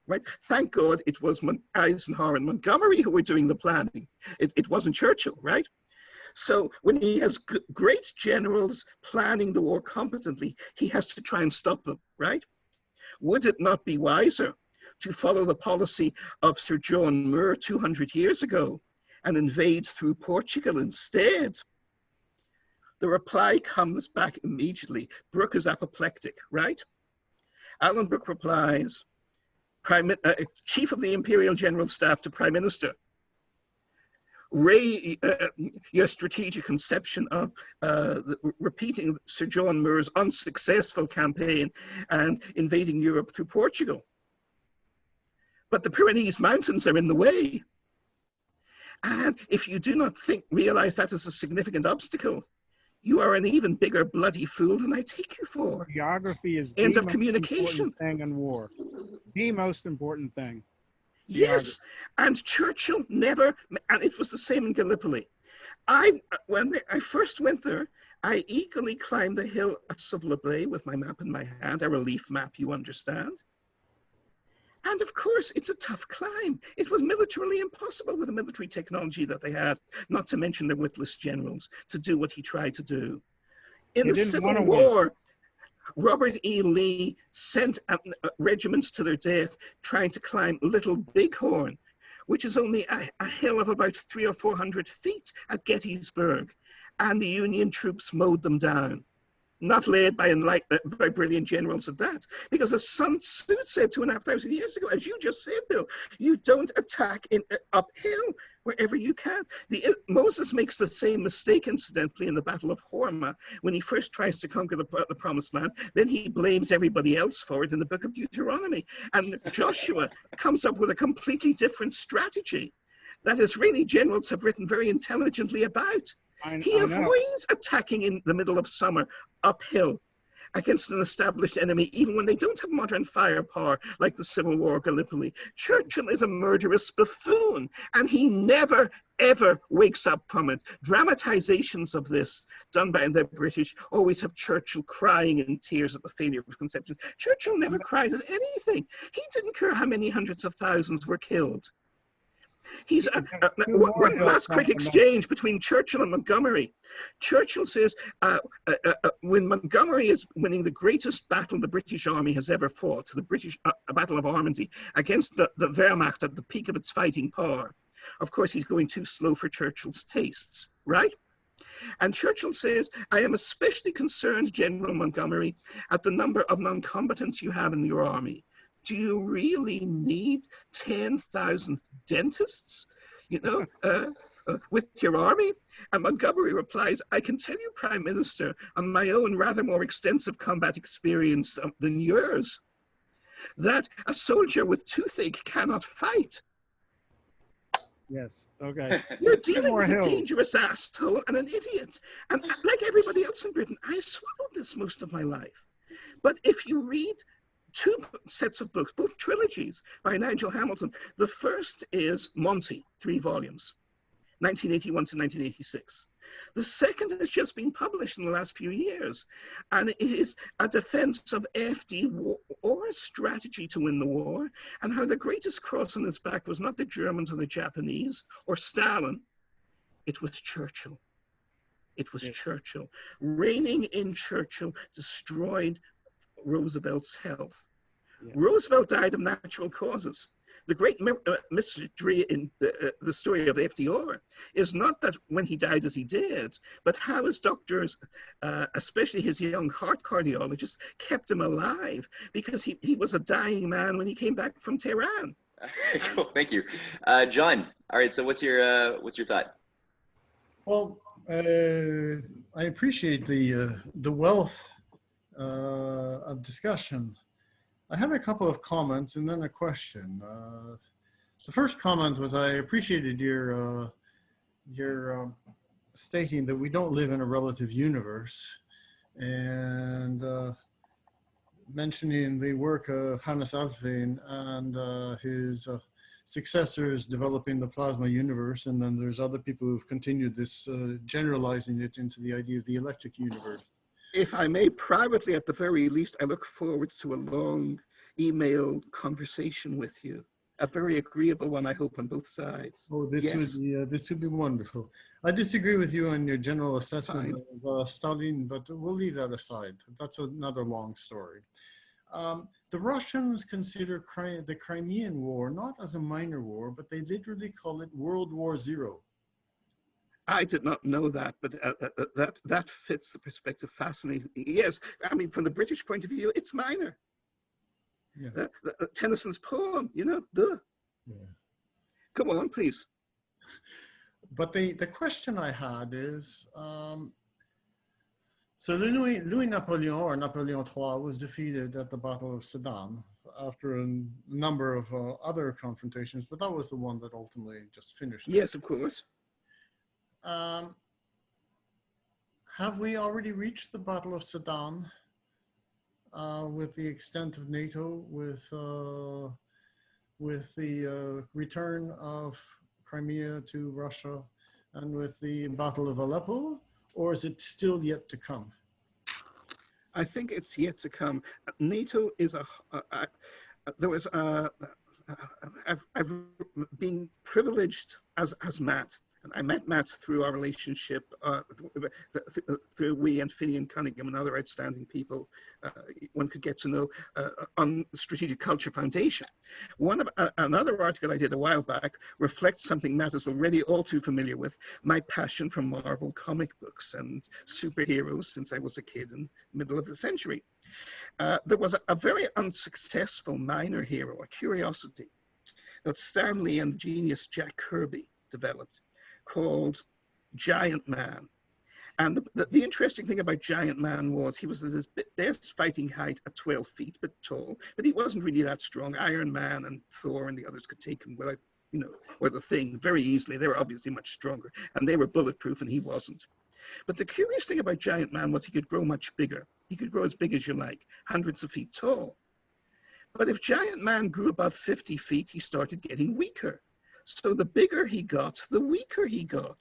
right? Thank God it was Eisenhower and Montgomery who were doing the planning. It wasn't Churchill, right? So when he has great generals planning the war competently, he has to try and stop them, right? Would it not be wiser to follow the policy of Sir John Moore 200 years ago and invade through Portugal instead? The reply comes back immediately. Brooke is apoplectic, right? Alan Brooke replies, Chief of the Imperial General Staff to Prime Minister, your strategic conception of repeating Sir John Moore's unsuccessful campaign and invading Europe through Portugal. But the Pyrenees Mountains are in the way. And if you do not realize that is a significant obstacle, you are an even bigger bloody fool than I take you for. Geography is end the of most communication important thing in war. The most important thing. Yes, and Churchill never, and it was the same in Gallipoli. When I first went there, I eagerly climbed the hill at Suvla with my map in my hand, a relief map, you understand. And of course, it's a tough climb. It was militarily impossible with the military technology that they had, not to mention their witless generals, to do what he tried to do. In the Civil War, Robert E. Lee sent regiments to their death trying to climb Little Bighorn, which is only a hill of about 300 or 400 feet at Gettysburg, and the Union troops mowed them down. Not led by brilliant generals at that, because as Sun Tzu said 2,500 years ago, as you just said, Bill, you don't attack uphill wherever you can. Moses makes the same mistake, incidentally, in the Battle of Horma when he first tries to conquer the Promised Land. Then he blames everybody else for it in the book of Deuteronomy. And Joshua comes up with a completely different strategy that Israeli generals have written very intelligently about. He avoids attacking in the middle of summer uphill against an established enemy, even when they don't have modern firepower like the Civil War or Gallipoli. Churchill is a murderous buffoon, and he never, ever wakes up from it. Dramatizations of this done by the British always have Churchill crying in tears at the failure of conception. Churchill never cried at anything. He didn't care how many hundreds of thousands were killed. He's one last quick exchange between Churchill and Montgomery. Churchill says, when Montgomery is winning the greatest battle the British Army has ever fought, the British Battle of Normandy, against the Wehrmacht at the peak of its fighting power, of course he's going too slow for Churchill's tastes, right? And Churchill says, I am especially concerned, General Montgomery, at the number of non-combatants you have in your army. Do you really need 10,000 dentists, with your army? And Montgomery replies, I can tell you, Prime Minister, on my own rather more extensive combat experience than yours, that a soldier with toothache cannot fight. Yes. Okay. You're dealing with a dangerous asshole and an idiot. And like everybody else in Britain, I swallowed this most of my life. But if you read two sets of books, both trilogies by Nigel Hamilton, the first is Monty, 3 volumes, 1981 to 1986. The second has just been published in the last few years, and it is a defense of FDR's strategy to win the war, and how the greatest cross on his back was not the Germans or the Japanese or Stalin, it was Churchill. It was Churchill. Reigning in Churchill destroyed Roosevelt's health. Roosevelt died of natural causes. The great mystery in the story of FDR is not that when he died as he did, but how his doctors, especially his young heart cardiologist, kept him alive, because he was a dying man when he came back from Tehran. Cool, thank you. John, all right, so what's your thought? Well, I appreciate the wealth of discussion. I had a couple of comments and then a question. The first comment was I appreciated your stating that we don't live in a relative universe, and mentioning the work of Hannes Alfvén and his successors developing the plasma universe, and then there's other people who've continued this, generalizing it into the idea of the electric universe. If I may, privately, at the very least, I look forward to a long email conversation with you. A very agreeable one, I hope, on both sides. Oh, this would be wonderful. I disagree with you on your general assessment of Stalin, but we'll leave that aside. That's another long story. The Russians consider the Crimean War not as a minor war, but they literally call it World War Zero. I did not know that, but that fits the perspective fascinating. Yes, I mean, from the British point of view, it's minor. Yeah. Tennyson's poem, Come on, please. But the question I had is, so Louis Napoleon, or Napoleon III, was defeated at the Battle of Sedan after a number of other confrontations, but that was the one that ultimately just finished it. Yes, of course. Have we already reached the Battle of Sedan with the extent of NATO, with the return of Crimea to Russia, and with the Battle of Aleppo, or is it still yet to come? I think it's yet to come. NATO is I've been privileged as Matt. And I met Matt through our relationship, through we and Finian Cunningham and other outstanding people one could get to know on the Strategic Culture Foundation. Another article I did a while back reflects something Matt is already all too familiar with, my passion for Marvel comic books and superheroes since I was a kid in the middle of the century. There was a very unsuccessful minor hero, a curiosity, that Stan Lee and genius Jack Kirby developed, called Giant Man. And the interesting thing about Giant Man was he was at his best fighting height at 12 feet, but tall, but he wasn't really that strong. Iron Man and Thor and the others could take him without, or the Thing, very easily. They were obviously much stronger, and they were bulletproof, and he wasn't. But the curious thing about Giant Man was he could grow much bigger. He could grow as big as you like, hundreds of feet tall. But if Giant Man grew above 50 feet, he started getting weaker. So the bigger he got, the weaker he got.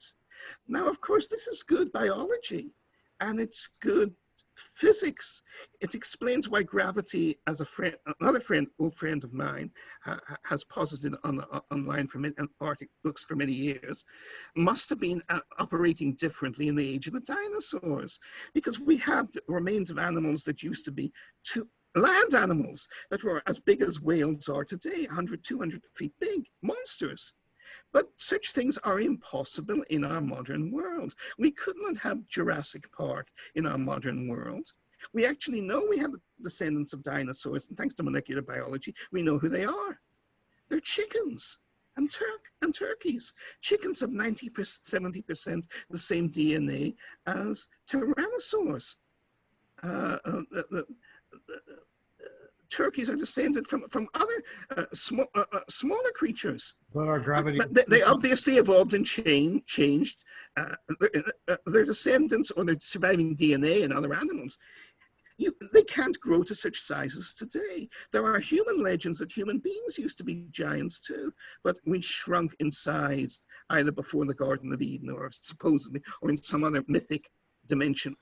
Now, of course, this is good biology, and it's good physics. It explains why gravity, as another old friend of mine, has posited online from books for many years, must have been operating differently in the age of the dinosaurs, because we have the remains of animals that used to be land animals that were as big as whales are today, 100, 200 feet big, monsters. But such things are impossible in our modern world. We could not have Jurassic Park in our modern world. We actually know we have the descendants of dinosaurs, and thanks to molecular biology, we know who they are. They're chickens and turkeys. Chickens have 70% the same DNA as tyrannosaurs. Turkeys are descended from other smaller creatures. But our gravity. But they obviously evolved and changed their descendants or their surviving DNA in other animals. They can't grow to such sizes today. There are human legends that human beings used to be giants too, but we shrunk in size either before the Garden of Eden or supposedly, or in some other mythic dimension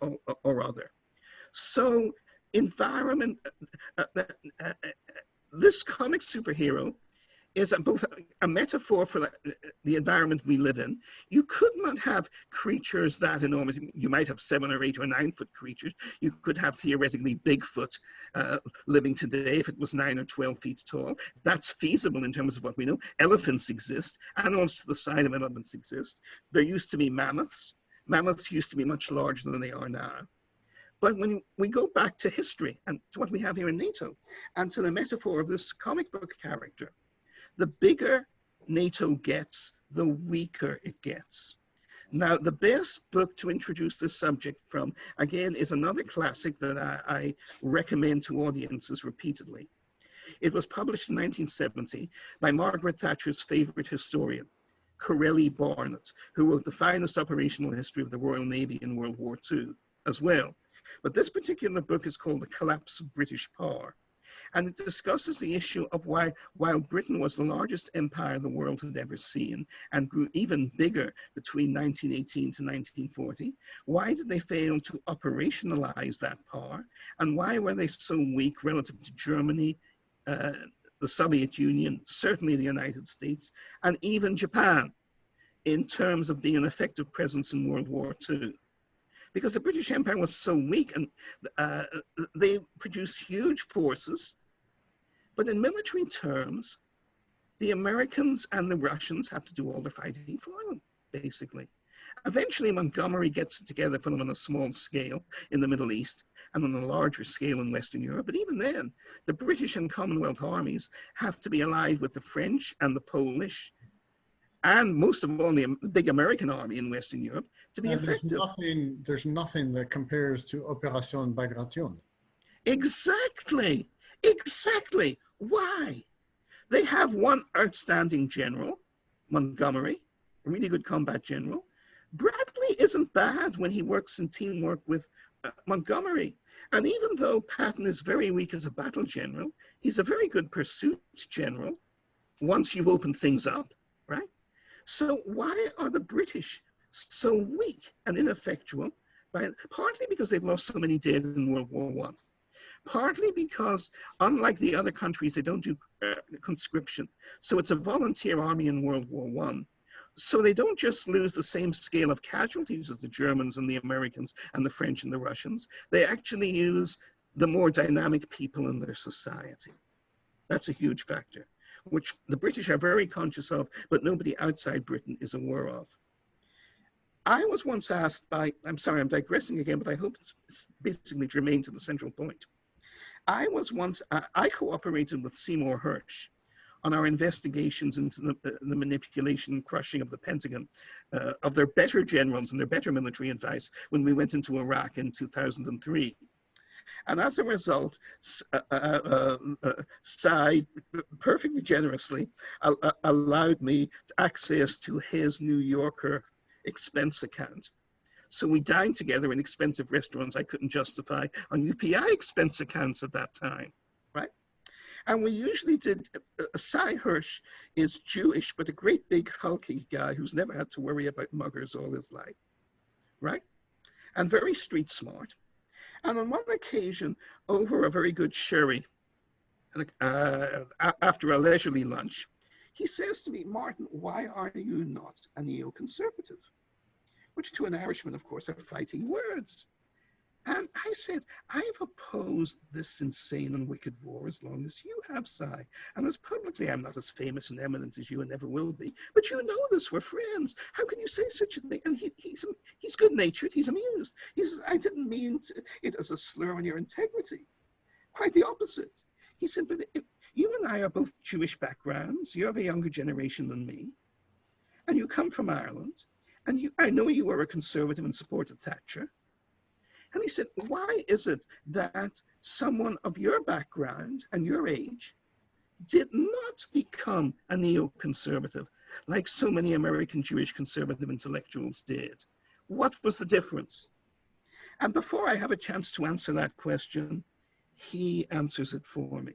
or other. So environment, this comic superhero is both a metaphor for the environment we live in. You could not have creatures that enormous. You might have 7 or 8 or 9 foot creatures. You could have theoretically Bigfoot living today if it was 9 or 12 feet tall. That's feasible in terms of what we know. Elephants exist. Animals to the side of elephants exist. There used to be mammoths. Mammoths used to be much larger than they are now. But when we go back to history and to what we have here in NATO and to the metaphor of this comic book character, the bigger NATO gets, the weaker it gets. Now, the best book to introduce this subject from, again, is another classic that I recommend to audiences repeatedly. It was published in 1970 by Margaret Thatcher's favorite historian, Corelli Barnett, who wrote the finest operational history of the Royal Navy in World War II as well. But this particular book is called The Collapse of British Power. And it discusses the issue of why, while Britain was the largest empire the world had ever seen and grew even bigger between 1918 to 1940, why did they fail to operationalize that power? And why were they so weak relative to Germany, the Soviet Union, certainly the United States, and even Japan in terms of being an effective presence in World War II? Because the British Empire was so weak and they produced huge forces. But in military terms, the Americans and the Russians have to do all the fighting for them, basically. Eventually, Montgomery gets it together for them on a small scale in the Middle East and on a larger scale in Western Europe. But even then, the British and Commonwealth armies have to be allied with the French and the Polish and most of all, the big American army in Western Europe to be effective. There's nothing that compares to Operation Bagration. Exactly, exactly. Why? They have one outstanding general, Montgomery, a really good combat general. Bradley isn't bad when he works in teamwork with Montgomery. And even though Patton is very weak as a battle general, he's a very good pursuit general once you've opened things up, right? So why are the British so weak and ineffectual? Partly because they've lost so many dead in World War I. Partly because, unlike the other countries, they don't do conscription. So it's a volunteer army in World War I. So they don't just lose the same scale of casualties as the Germans and the Americans and the French and the Russians. They actually use the more dynamic people in their society. That's a huge factor, which the British are very conscious of, but nobody outside Britain is aware of. I was once asked by, I'm sorry, I'm digressing again, but I hope it's basically germane to the central point. I cooperated with Seymour Hersh on our investigations into the manipulation and crushing of the Pentagon, of their better generals and their better military advice when we went into Iraq in 2003. And as a result, Sy perfectly generously allowed me access to his New Yorker expense account. So we dined together in expensive restaurants I couldn't justify on UPI expense accounts at that time, right? And we usually did, Sy Hersh is Jewish, but a great big hulky guy who's never had to worry about muggers all his life, right? And very street smart. And on one occasion, over a very good sherry, after a leisurely lunch, he says to me, Martin, why are you not a neoconservative? Which to an Irishman, of course, are fighting words. And I said, I've opposed this insane and wicked war as long as you have, Si. And as publicly, I'm not as famous and eminent as you and never will be. But you know this, we're friends. How can you say such a thing? And he's good-natured, he's amused. He says, I didn't mean it as a slur on your integrity. Quite the opposite. He said, but you and I are both Jewish backgrounds. You're of a younger generation than me. And you come from Ireland. And I know you were a conservative and supported Thatcher. And he said, why is it that someone of your background and your age did not become a neoconservative like so many American Jewish conservative intellectuals did? What was the difference? And before I have a chance to answer that question, he answers it for me.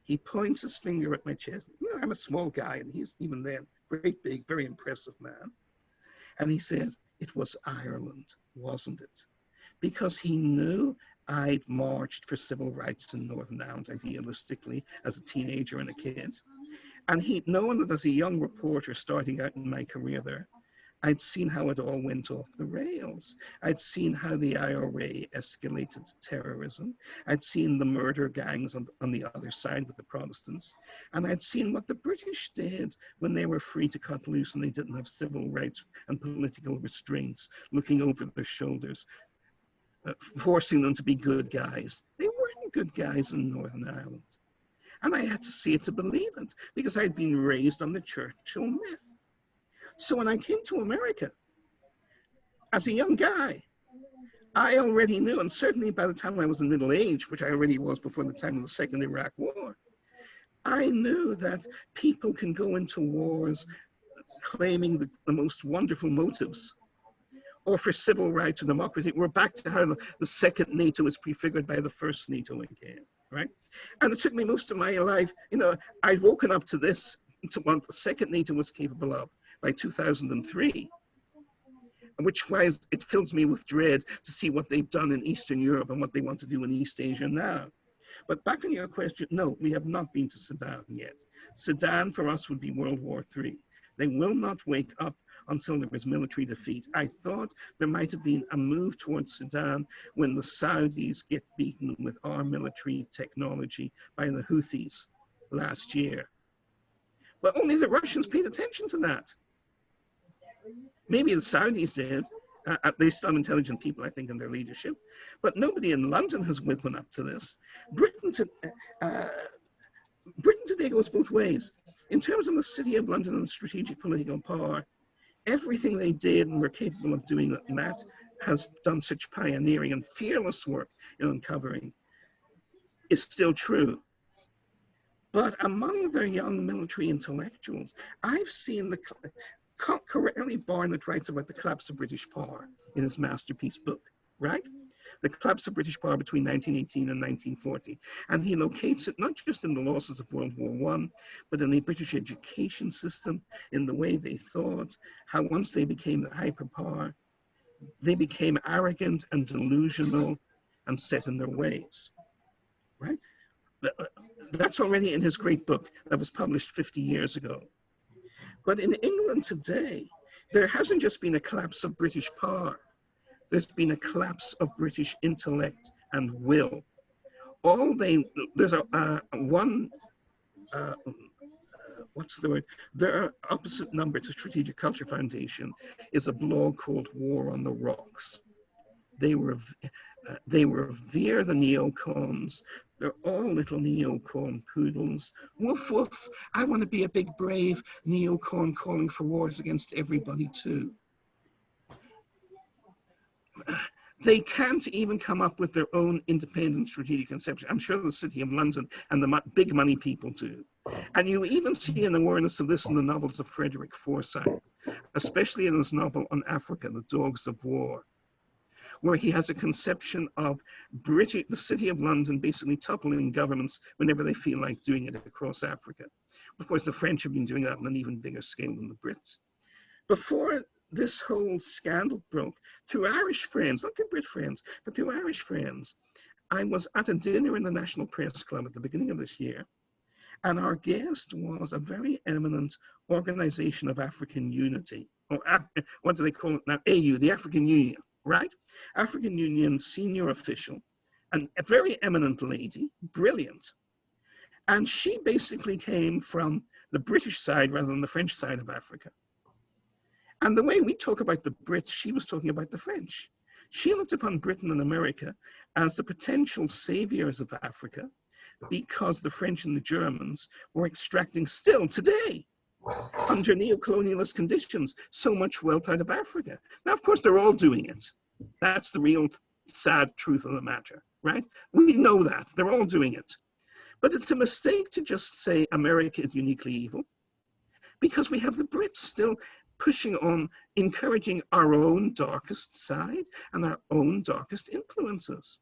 He points his finger at my chest. You know, I'm a small guy, and he's even then great big, very impressive man. And he says, it was Ireland, wasn't it? Because he knew I'd marched for civil rights in Northern Ireland idealistically as a teenager and a kid. And he'd known that as a young reporter starting out in my career there, I'd seen how it all went off the rails. I'd seen how the IRA escalated terrorism. I'd seen the murder gangs on the other side with the Protestants. And I'd seen what the British did when they were free to cut loose and they didn't have civil rights and political restraints looking over their shoulders, forcing them to be good guys. They weren't good guys in Northern Ireland. And I had to see it to believe it because I'd been raised on the Churchill myth. So when I came to America, as a young guy, I already knew, and certainly by the time I was in middle age, which I already was before the time of the Second Iraq War, I knew that people can go into wars claiming the most wonderful motives, or for civil rights or democracy. We're back to how the second NATO is prefigured by the first NATO again, right? And it took me most of my life, you know, I'd woken up to this, to what the second NATO was capable of by 2003, which wise it fills me with dread to see what they've done in Eastern Europe and what they want to do in East Asia now. But back on your question, no, we have not been to Sudan yet. Sudan for us would be World War III. They will not wake up until there is military defeat. I thought there might have been a move towards Sudan when the Saudis get beaten with our military technology by the Houthis last year. But only the Russians paid attention to that. Maybe the Saudis did. They still have intelligent people, I think, in their leadership. But nobody in London has woken up to this. Britain today goes both ways. In terms of the City of London and strategic political power, everything they did and were capable of doing that Matt has done such pioneering and fearless work in uncovering is still true. But among their young military intellectuals, I've seen Corelli Barnett writes about the collapse of British power in his masterpiece book, right? The collapse of British power between 1918 and 1940. And he locates it not just in the losses of World War I, but in the British education system, in the way they thought, how once they became the hyperpower, they became arrogant and delusional and set in their ways, right? That's already in his great book that was published 50 years ago. But in England today, there hasn't just been a collapse of British power. There's been a collapse of British intellect and will. There's what's the word? Their opposite number to Strategic Culture Foundation is a blog called War on the Rocks. They revere the neocons. They're all little neocon poodles. Woof, woof. I want to be a big, brave neocon calling for wars against everybody too. They can't even come up with their own independent strategic conception. I'm sure the City of London and the big money people do. And you even see an awareness of this in the novels of Frederick Forsyth, especially in his novel on Africa, The Dogs of War, where he has a conception of the City of London basically toppling governments whenever they feel like doing it across Africa. Of course, the French have been doing that on an even bigger scale than the Brits. Before this whole scandal broke, through Irish friends, not through Brit friends, but through Irish friends, I was at a dinner in the National Press Club at the beginning of this year, and our guest was a very eminent Organization of African Unity, or what do they call it now? AU, the African Union, right? African Union senior official, and a very eminent lady, brilliant. And she basically came from the British side rather than the French side of Africa. And the way we talk about the Brits, she was talking about the French. She looked upon Britain and America as the potential saviors of Africa because the French and the Germans were extracting still today, under neo-colonialist conditions, so much wealth out of Africa. Now, of course, they're all doing it. That's the real sad truth of the matter, right? We know that. They're all doing it. But it's a mistake to just say America is uniquely evil, because we have the Brits still pushing on, encouraging our own darkest side and our own darkest influences.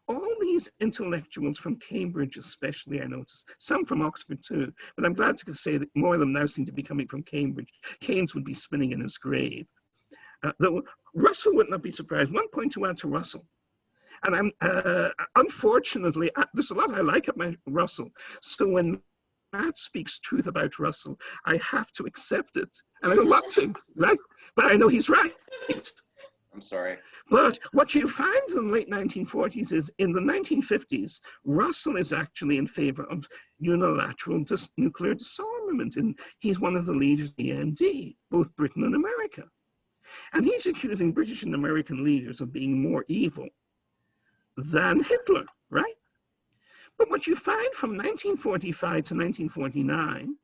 All these intellectuals from Cambridge especially, I noticed, some from Oxford too, but I'm glad to say that more of them now seem to be coming from Cambridge. Keynes would be spinning in his grave. Though Russell would not be surprised. One point to add to Russell, and I'm unfortunately, there's a lot I like about Russell, so when Matt speaks truth about Russell, I have to accept it, and I don't want to, right? But I know he's right. I'm sorry. But what you find in the late 1940s is in the 1950s, Russell is actually in favor of unilateral nuclear disarmament, and he's one of the leaders of the ND, both Britain and America. And he's accusing British and American leaders of being more evil than Hitler, right? But what you find from 1945 to 1949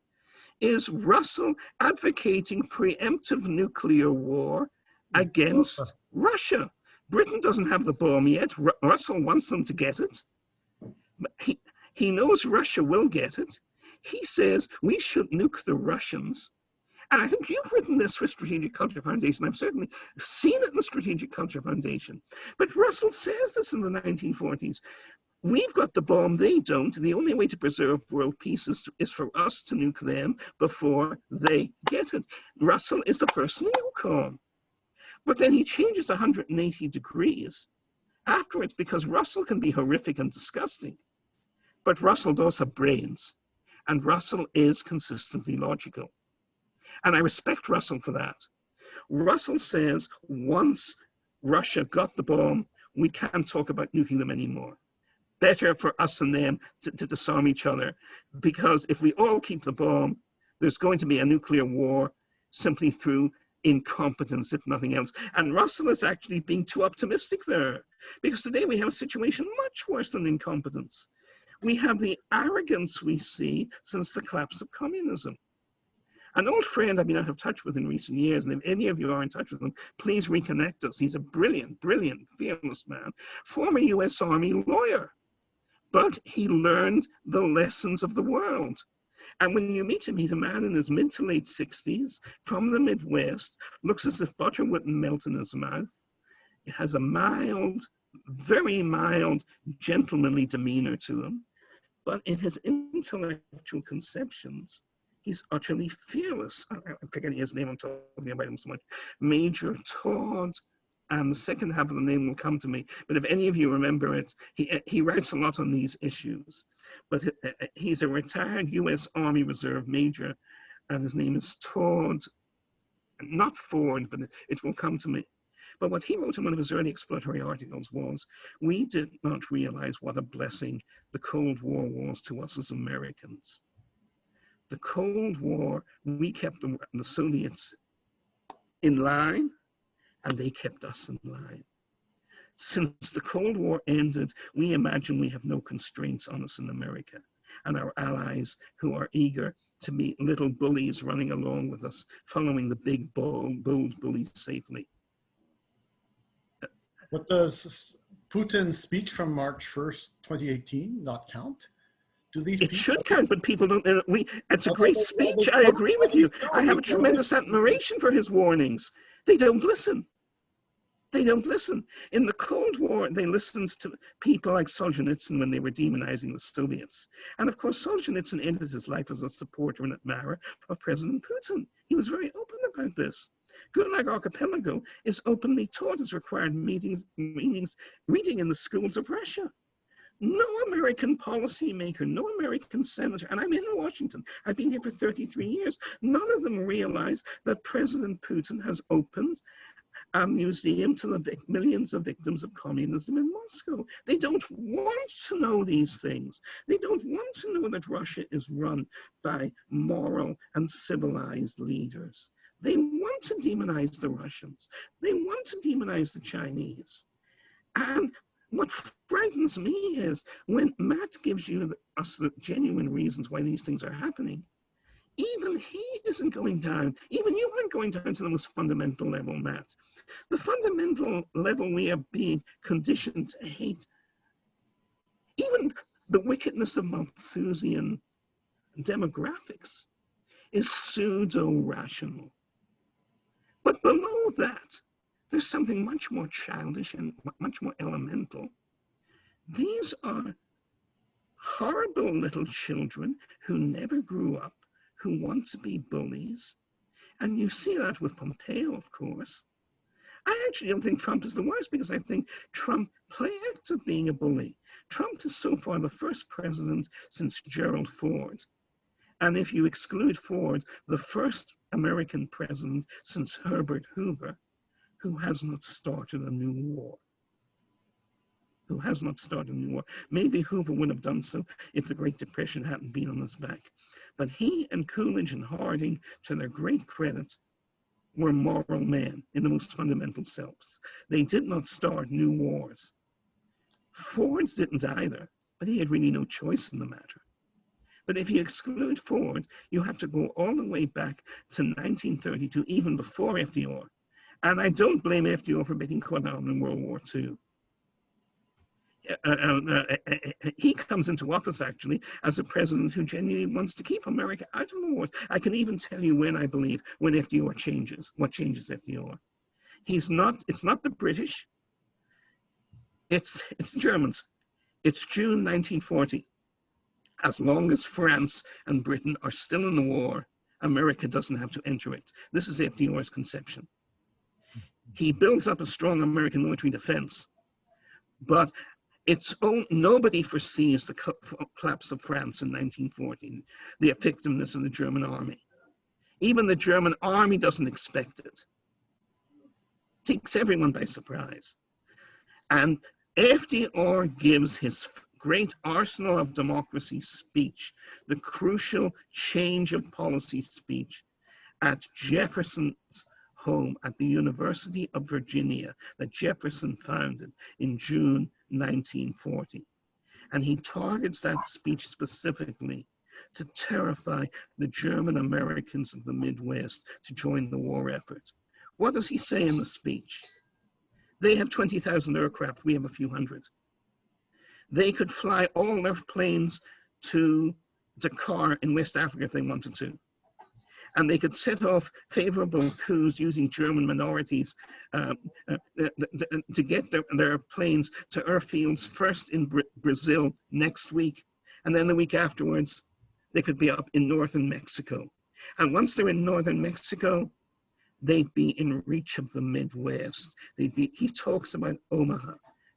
is Russell advocating preemptive nuclear war against Russia. Britain doesn't have the bomb yet. Russell wants them to get it. But he knows Russia will get it. He says we should nuke the Russians. And I think you've written this for Strategic Culture Foundation. I've certainly seen it in the Strategic Culture Foundation. But Russell says this in the 1940s. We've got the bomb, they don't. And the only way to preserve world peace is for us to nuke them before they get it. Russell is the first neocon. But then he changes 180 degrees afterwards because Russell can be horrific and disgusting. But Russell does have brains. And Russell is consistently logical. And I respect Russell for that. Russell says once Russia got the bomb, we can't talk about nuking them anymore. Better for us and them to disarm each other. Because if we all keep the bomb, there's going to be a nuclear war simply through incompetence, if nothing else. And Russell is actually being too optimistic there, because today we have a situation much worse than incompetence. We have the arrogance we see since the collapse of communism. An old friend I've been out of touch with in recent years, and if any of you are in touch with him, please reconnect us. He's a brilliant, brilliant, fearless man, former US Army lawyer, but he learned the lessons of the world. And when you meet him, he's a man in his mid to late 60s, from the Midwest, looks as if butter wouldn't melt in his mouth. He has a mild, very mild, gentlemanly demeanor to him. But in his intellectual conceptions, he's utterly fearless. I'm forgetting his name, I'm talking about him so much. Major Todd, and the second half of the name will come to me. But if any of you remember it, he writes a lot on these issues. But he's a retired US Army Reserve Major, and his name is Todd, not Ford, but it will come to me. But what he wrote in one of his early exploratory articles was, we did not realize what a blessing the Cold War was to us as Americans. The Cold War, we kept the Soviets in line, and they kept us in line. Since the Cold War ended, we imagine we have no constraints on us in America, and our allies who are eager to be little bullies running along with us, following the big, bold bullies safely. But does Putin's speech from March 1st, 2018 not count? Do these it should count, but people don't. It's a great speech. I agree with you. I have a tremendous admiration for his warnings. They don't listen. They don't listen. In the Cold War, they listened to people like Solzhenitsyn when they were demonizing the Soviets. And of course, Solzhenitsyn ended his life as a supporter and admirer of President Putin. He was very open about this. Gulag Archipelago is openly taught as required reading in the schools of Russia. No American policymaker, no American senator, and I'm in Washington, I've been here for 33 years, none of them realize that President Putin has opened a museum to the millions of victims of communism in Moscow. They don't want to know these things. They don't want to know that Russia is run by moral and civilized leaders. They want to demonize the Russians. They want to demonize the Chinese. And what frightens me is when Matt gives us the genuine reasons why these things are happening, even he isn't going down. Even you aren't going down to the most fundamental level, Matt. The fundamental level we are being conditioned to hate, even the wickedness of Malthusian demographics, is pseudo-rational. But below that, there's something much more childish and much more elemental. These are horrible little children who never grew up, who want to be bullies. And you see that with Pompeo, of course. I actually don't think Trump is the worst, because I think Trump acts at being a bully. Trump is so far the first president since Gerald Ford. And if you exclude Ford, the first American president since Herbert Hoover, who has not started a new war. Who has not started a new war. Maybe Hoover would have done so if the Great Depression hadn't been on his back. But he and Coolidge and Harding, to their great credit, were moral men in the most fundamental sense. They did not start new wars. Ford didn't either, but he had really no choice in the matter. But if you exclude Ford, you have to go all the way back to 1932, even before FDR. And I don't blame FDR for getting caught out in World War II. He comes into office, actually, as a president who genuinely wants to keep America out of the wars. I can even tell you when I believe, when FDR changes, what changes FDR. It's not the British, it's the Germans. It's June 1940. As long as France and Britain are still in the war, America doesn't have to enter it. This is FDR's conception. He builds up a strong American military defense, but nobody foresees the collapse of France in 1914, the effectiveness of the German army. Even the German army doesn't expect it. Takes everyone by surprise. And FDR gives his great arsenal of democracy speech, the crucial change of policy speech, at Jefferson's home at the University of Virginia that Jefferson founded in June 1940. And he targets that speech specifically to terrify the German Americans of the Midwest to join the war effort. What does he say in the speech? They have 20,000 aircraft, we have a few hundred. They could fly all their planes to Dakar in West Africa if they wanted to. And they could set off favorable coups using German minorities to get their planes to airfields first in Brazil next week. And then the week afterwards, they could be up in northern Mexico. And once they're in northern Mexico, they'd be in reach of the Midwest. He talks about Omaha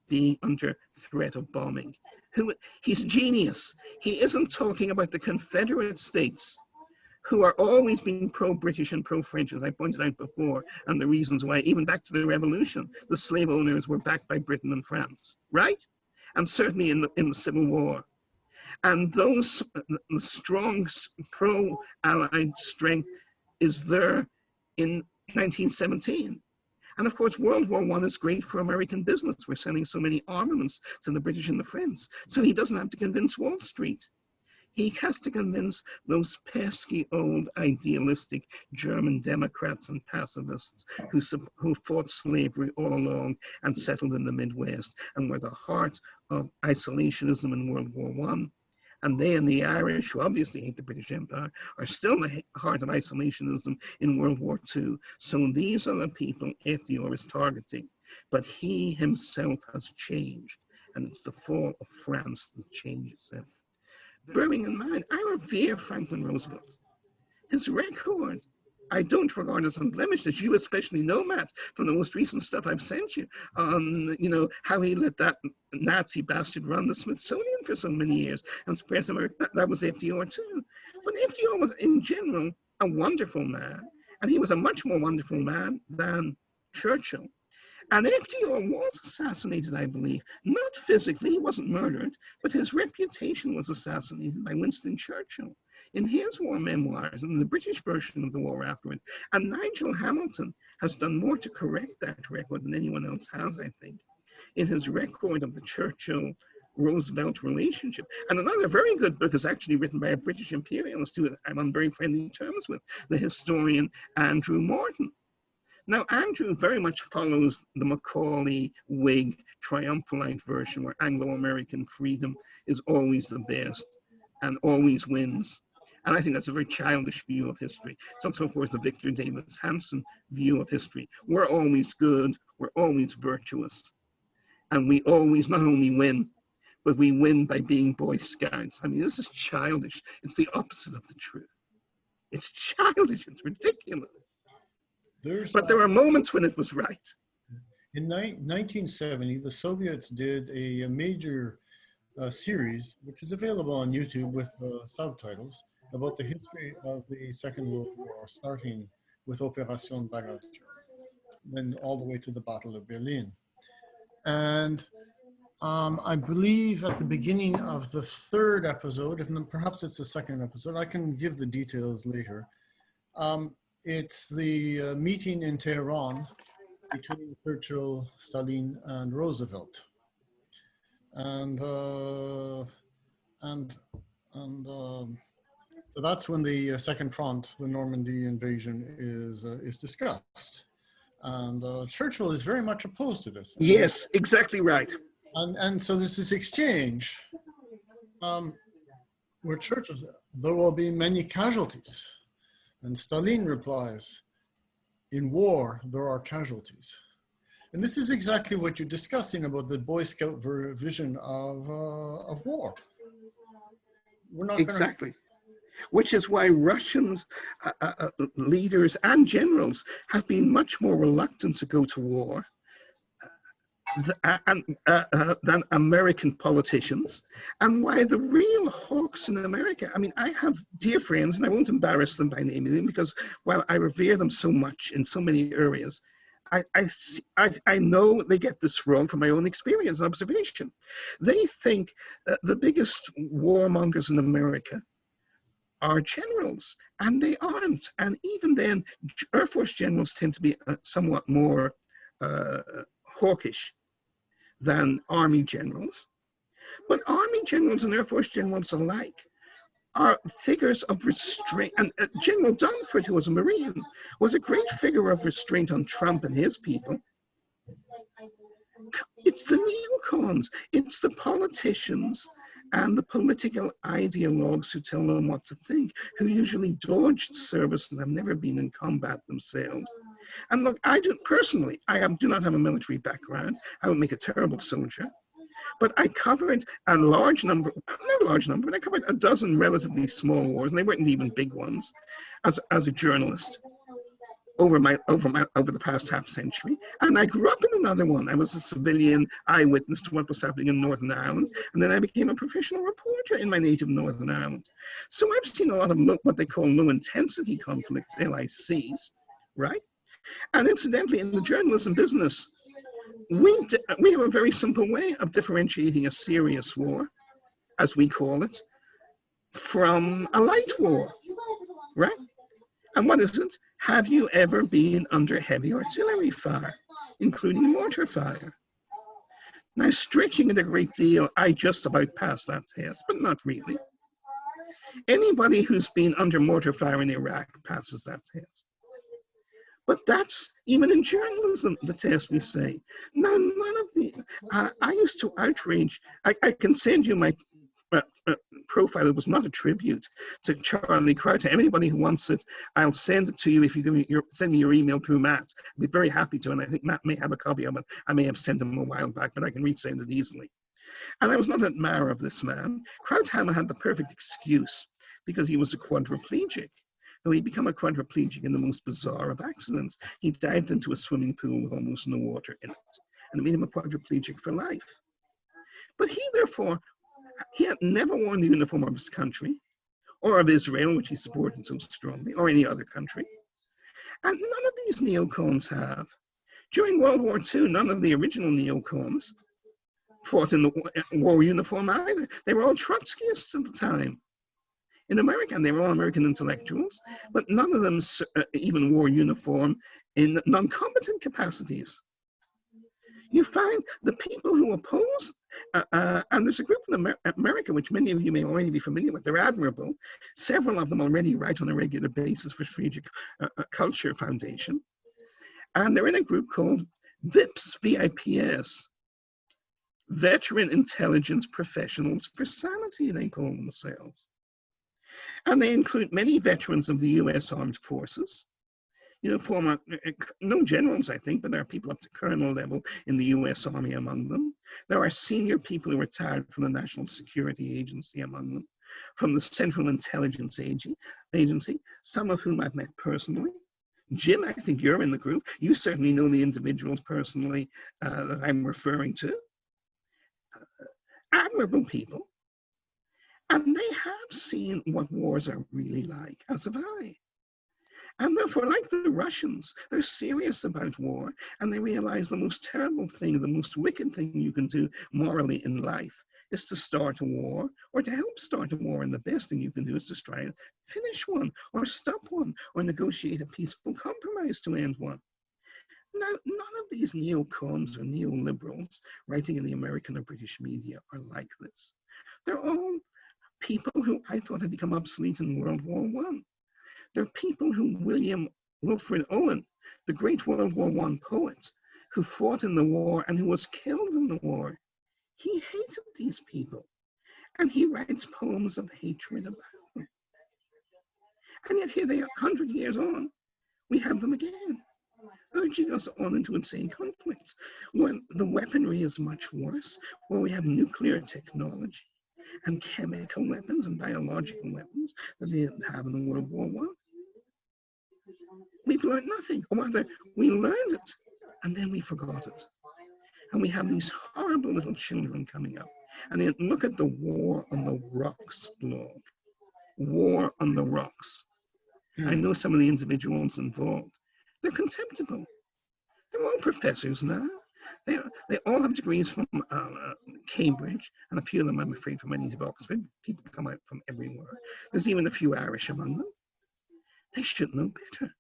being under threat of bombing. He's genius. He isn't talking about the Confederate States, who are always being pro-British and pro-French, as I pointed out before, and the reasons why, even back to the Revolution, the slave owners were backed by Britain and France, right? And certainly in the Civil War. And the strong pro-Allied strength is there in 1917. And of course, World War I is great for American business. We're sending so many armaments to the British and the French. So he doesn't have to convince Wall Street. He has to convince those pesky old idealistic German Democrats and pacifists who fought slavery all along and settled in the Midwest and were the heart of isolationism in World War I. And they and the Irish, who obviously hate the British Empire, are still the heart of isolationism in World War II. So these are the people FDR is targeting. But he himself has changed. And it's the fall of France that changes him. Bearing in mind, I revere Franklin Roosevelt. His record, I don't regard as unblemished, as you especially know, Matt, from the most recent stuff I've sent you on, how he let that Nazi bastard run the Smithsonian for so many years and suppress America. That was FDR too. But FDR was, in general, a wonderful man, and he was a much more wonderful man than Churchill. And FDR was assassinated, I believe, not physically, he wasn't murdered, but his reputation was assassinated by Winston Churchill in his war memoirs and the British version of the war afterward. And Nigel Hamilton has done more to correct that record than anyone else has, I think, in his record of the Churchill-Roosevelt relationship. And another very good book is actually written by a British imperialist who I'm on very friendly terms with, the historian Andrew Morton. Now, Andrew very much follows the Macaulay Whig triumphalite version where Anglo-American freedom is always the best and always wins. And I think that's a very childish view of history. It's also, of course, the Victor Davis Hanson view of history. We're always good, we're always virtuous. And we always not only win, but we win by being Boy Scouts. I mean, this is childish. It's the opposite of the truth. It's childish, it's ridiculous. But there are moments when it was right. In 1970, the Soviets did a major series, which is available on YouTube with subtitles, about the history of the Second World War, starting with Opération Bagrateur, then all the way to the Battle of Berlin. And I believe at the beginning of the third episode, if not, perhaps it's the second episode, I can give the details later. It's the meeting in Tehran between Churchill, Stalin, and Roosevelt. And so that's when the Second Front, the Normandy invasion, is discussed. And Churchill is very much opposed to this. Yes, exactly right. And so there's this exchange where Churchill says, there will be many casualties. And Stalin replies, in war, there are casualties. And this is exactly what you're discussing about the Boy Scout vision of war. We're not exactly. Which is why Russians, leaders and generals have been much more reluctant to go to war than American politicians, and why the real hawks in America, I mean, I have dear friends, and I won't embarrass them by naming them, because while I revere them so much in so many areas, I know they get this wrong from my own experience and observation. They think the biggest warmongers in America are generals, and they aren't. And even then, Air Force generals tend to be somewhat more hawkish than Army generals. But Army generals and Air Force generals alike are figures of restraint. And General Dunford, who was a Marine, was a great figure of restraint on Trump and his people. It's the neocons, it's the politicians and the political ideologues who tell them what to think, who usually dodged service and have never been in combat themselves. And look, I do not have a military background. I would make a terrible soldier. But I covered a large number, not a large number, but I covered a dozen relatively small wars, and they weren't even big ones, as a journalist over the past half century. And I grew up in another one. I was a civilian eyewitness to what was happening in Northern Ireland, and then I became a professional reporter in my native Northern Ireland. So I've seen a lot of what they call low intensity conflicts, LICs, right? And incidentally, in the journalism business, we have a very simple way of differentiating a serious war, as we call it, from a light war, right? And what is it? Have you ever been under heavy artillery fire, including mortar fire? Now, stretching it a great deal, I just about passed that test, but not really. Anybody who's been under mortar fire in Iraq passes that test. But that's, even in journalism, the test we say. Now, none of the, I used to outrage, I can send you my profile. It was not a tribute to Charlie Crowther. Anybody who wants it, I'll send it to you if you give me send me your email through Matt. I'd be very happy to, and I think Matt may have a copy of it. I may have sent him a while back, but I can resend it easily. And I was not an admirer of this man. Krauthammer had the perfect excuse because he was a quadriplegic. So he'd become a quadriplegic in the most bizarre of accidents. He dived into a swimming pool with almost no water in it, and it made him a quadriplegic for life. But he, therefore, he had never worn the uniform of his country, or of Israel, which he supported so strongly, or any other country. And none of these neocons have. During World War II, none of the original neocons fought in the war uniform either. They were all Trotskyists at the time. In America, and they were all American intellectuals, but none of them even wore uniform in non-combatant capacities. You find the people who oppose, and there's a group in America, which many of you may already be familiar with, they're admirable. Several of them already write on a regular basis for Strategic Culture Foundation. And they're in a group called VIPS, V-I-P-S, Veteran Intelligence Professionals for Sanity, they call themselves. And they include many veterans of the US Armed Forces, you know, former, no generals, I think, but there are people up to colonel level in the US Army among them. There are senior people who retired from the National Security Agency among them, from the Central Intelligence Agency, some of whom I've met personally. Jim, I think you're in the group. You certainly know the individuals personally that I'm referring to. Admirable people. And they have seen what wars are really like, as have I. And therefore, like the Russians, they're serious about war, and they realize the most terrible thing, the most wicked thing you can do morally in life is to start a war, or to help start a war, and the best thing you can do is to try and finish one, or stop one, or negotiate a peaceful compromise to end one. Now, none of these neocons or neoliberals writing in the American or British media are like this. They're all people who I thought had become obsolete in World War I. They're people who Wilfred Owen, the great World War I poet, who fought in the war and who was killed in the war, he hated these people. And he writes poems of hatred about them. And yet here they are, 100 years on, we have them again, urging us on into insane conflicts, when the weaponry is much worse, where we have nuclear technology and chemical weapons and biological weapons that they didn't have in World War I. We've learned nothing, or rather, we learned it, and then we forgot it. And we have these horrible little children coming up. And then look at the War on the Rocks blog. War on the Rocks. I know some of the individuals involved. They're contemptible. They're all professors now. They all have degrees from Cambridge, and a few of them, I'm afraid, from any of Oxford. People come out from everywhere. There's even a few Irish among them. They should know better.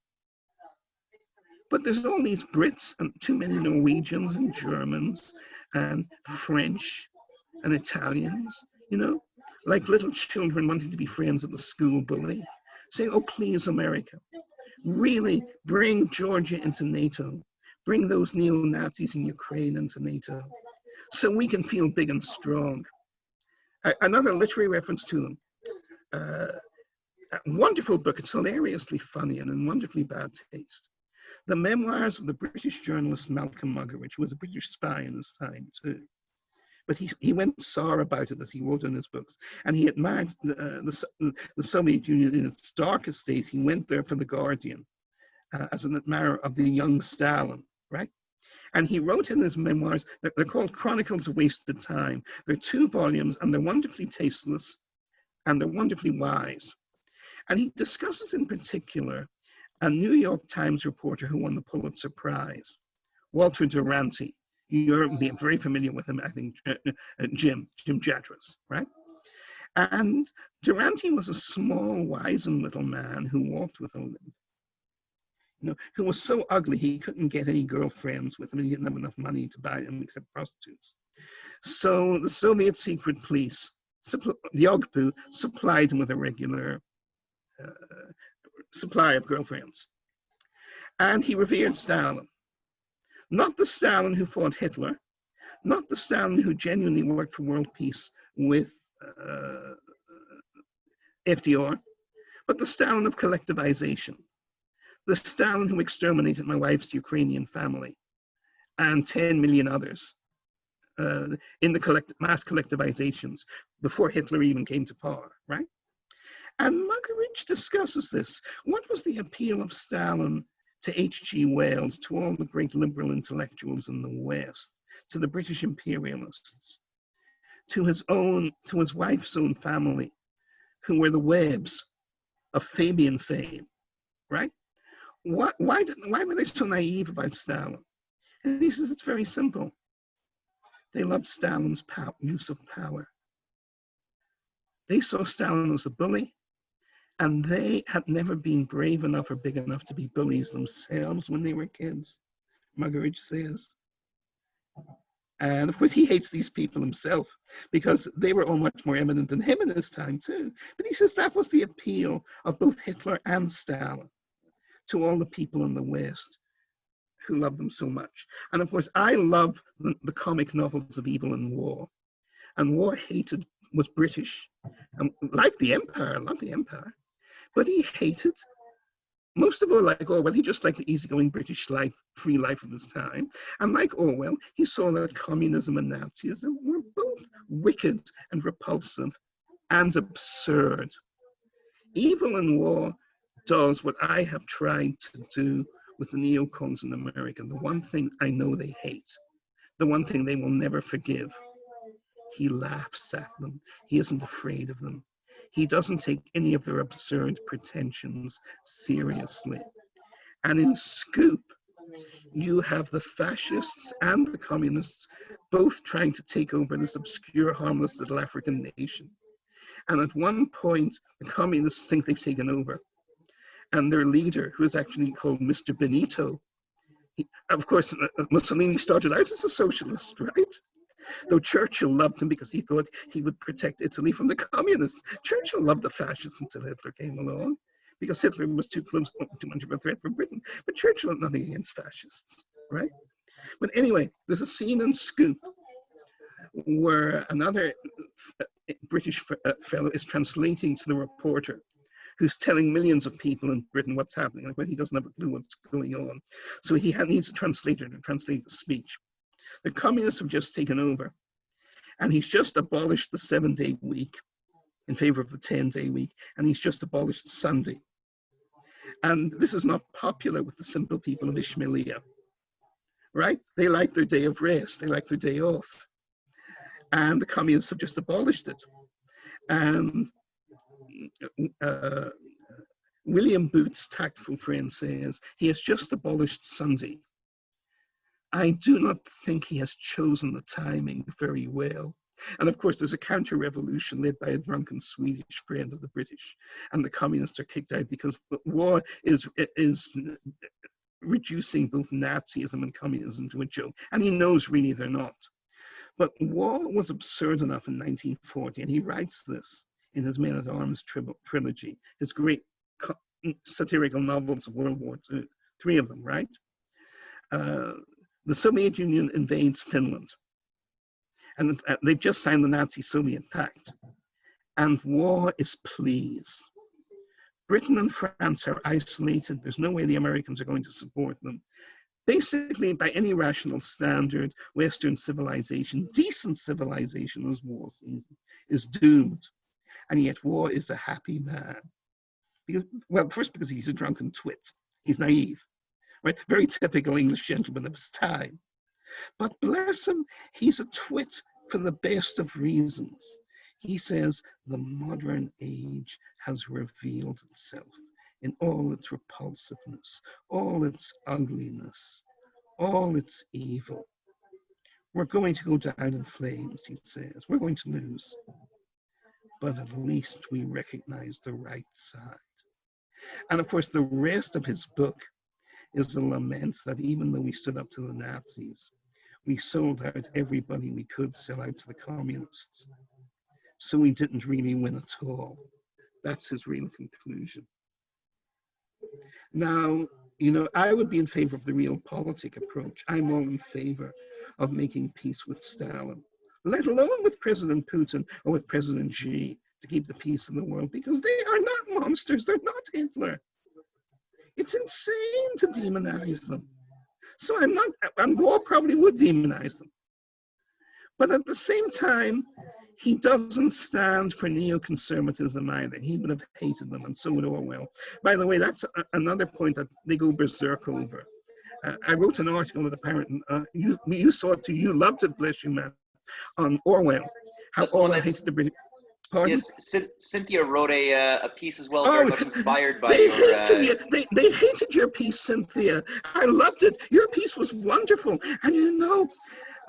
But there's all these Brits and too many Norwegians and Germans and French and Italians, you know, like little children wanting to be friends of the school bully, saying, oh, please, America, really bring Georgia into NATO. Bring those neo-Nazis in Ukraine into NATO so we can feel big and strong. Another literary reference to them. A wonderful book. It's hilariously funny and in wonderfully bad taste. The Memoirs of the British journalist Malcolm Muggeridge, who was a British spy in his time too. But he went sour about it, as he wrote in his books. And he admired the Soviet Union in its darkest days. He went there for The Guardian as an admirer of the young Stalin, right? And he wrote in his memoirs, that they're called Chronicles of Wasted Time. They're 2 volumes, and they're wonderfully tasteless, and they're wonderfully wise. And he discusses in particular a New York Times reporter who won the Pulitzer Prize, Walter Duranty. You're very familiar with him, I think, Jim Jatras, right? And Duranty was a small, wizened little man who walked with a limp. You know, who was so ugly he couldn't get any girlfriends with him, and he didn't have enough money to buy them except prostitutes. So the Soviet secret police, the Ogpu, supplied him with a regular supply of girlfriends. And he revered Stalin. Not the Stalin who fought Hitler, not the Stalin who genuinely worked for world peace with FDR, but the Stalin of collectivization. The Stalin who exterminated my wife's Ukrainian family and 10 million others in the mass collectivizations before Hitler even came to power, right? And Muggeridge discusses this. What was the appeal of Stalin to H.G. Wells, to all the great liberal intellectuals in the West, to the British imperialists, to his wife's own family, who were the Webbs of Fabian fame, right? Why were they so naive about Stalin? And he says it's very simple. They loved Stalin's use of power. They saw Stalin as a bully, and they had never been brave enough or big enough to be bullies themselves when they were kids, Muggeridge says. And of course, he hates these people himself because they were all much more eminent than him in his time too. But he says that was the appeal of both Hitler and Stalin to all the people in the West who loved them so much. And of course, I love the comic novels of Evil and War. And War hated, was British, and liked the Empire, loved the Empire. But he hated, most of all, like Orwell, he just liked the easygoing British life, free life of his time. And like Orwell, he saw that communism and Nazism were both wicked and repulsive and absurd. Evil and War does what I have tried to do with the neocons in America. The one thing I know they hate, the one thing they will never forgive. He laughs at them. He isn't afraid of them. He doesn't take any of their absurd pretensions seriously. And in Scoop, you have the fascists and the communists both trying to take over this obscure, harmless little African nation. And at one point, the communists think they've taken over. And their leader, who is actually called Mr. Benito, of course, Mussolini started out as a socialist, right? Though Churchill loved him because he thought he would protect Italy from the communists. Churchill loved the fascists until Hitler came along, because Hitler was too much of a threat for Britain. But Churchill had nothing against fascists, right? But anyway, there's a scene in Scoop where another British fellow is translating to the reporter, who's telling millions of people in Britain what's happening, but he doesn't have a clue what's going on. So he needs a translator to translate the speech. The communists have just taken over, and he's just abolished the 7-day week in favor of the 10-day week, and he's just abolished Sunday. And this is not popular with the simple people of Ishmailia, right? They like their day of rest, they like their day off. And the communists have just abolished it. And William Booth's tactful friend says, he has just abolished Sunday. I do not think he has chosen the timing very well. And of course, there's a counter-revolution led by a drunken Swedish friend of the British, and the communists are kicked out because war is reducing both Nazism and communism to a joke. And he knows really they're not. But war was absurd enough in 1940, and he writes this in his Men-at-Arms trilogy, his great satirical novels of World War II, 3 of them, right? The Soviet Union invades Finland, and they've just signed the Nazi-Soviet Pact, and war is pleased. Britain and France are isolated. There's no way the Americans are going to support them. Basically, by any rational standard, Western civilization, decent civilization as war season, is doomed. And yet war is a happy man. Because, well, first because he's a drunken twit. He's naive. Right? Very typical English gentleman of his time. But bless him, he's a twit for the best of reasons. He says the modern age has revealed itself in all its repulsiveness, all its ugliness, all its evil. We're going to go down in flames, he says. We're going to lose. But at least we recognize the right side. And of course, the rest of his book is a lament that even though we stood up to the Nazis, we sold out everybody we could sell out to the communists. So we didn't really win at all. That's his real conclusion. Now, you know, I would be in favor of the realpolitik approach. I'm all in favor of making peace with Stalin, let alone with President Putin or with President Xi, to keep the peace in the world, because they are not monsters. They're not Hitler. It's insane to demonize them. So and Wall probably would demonize them. But at the same time, he doesn't stand for neoconservatism either. He would have hated them, and so would Orwell. By the way, that's another point that they go berserk over. I wrote an article that apparently you saw it too. You loved it, bless you, man, on Orwell. How Orwell hates the British. Pardon? Yes, Cynthia wrote a piece as well, very much inspired by they your... hated you. They hated your piece, Cynthia. I loved it. Your piece was wonderful. And you know,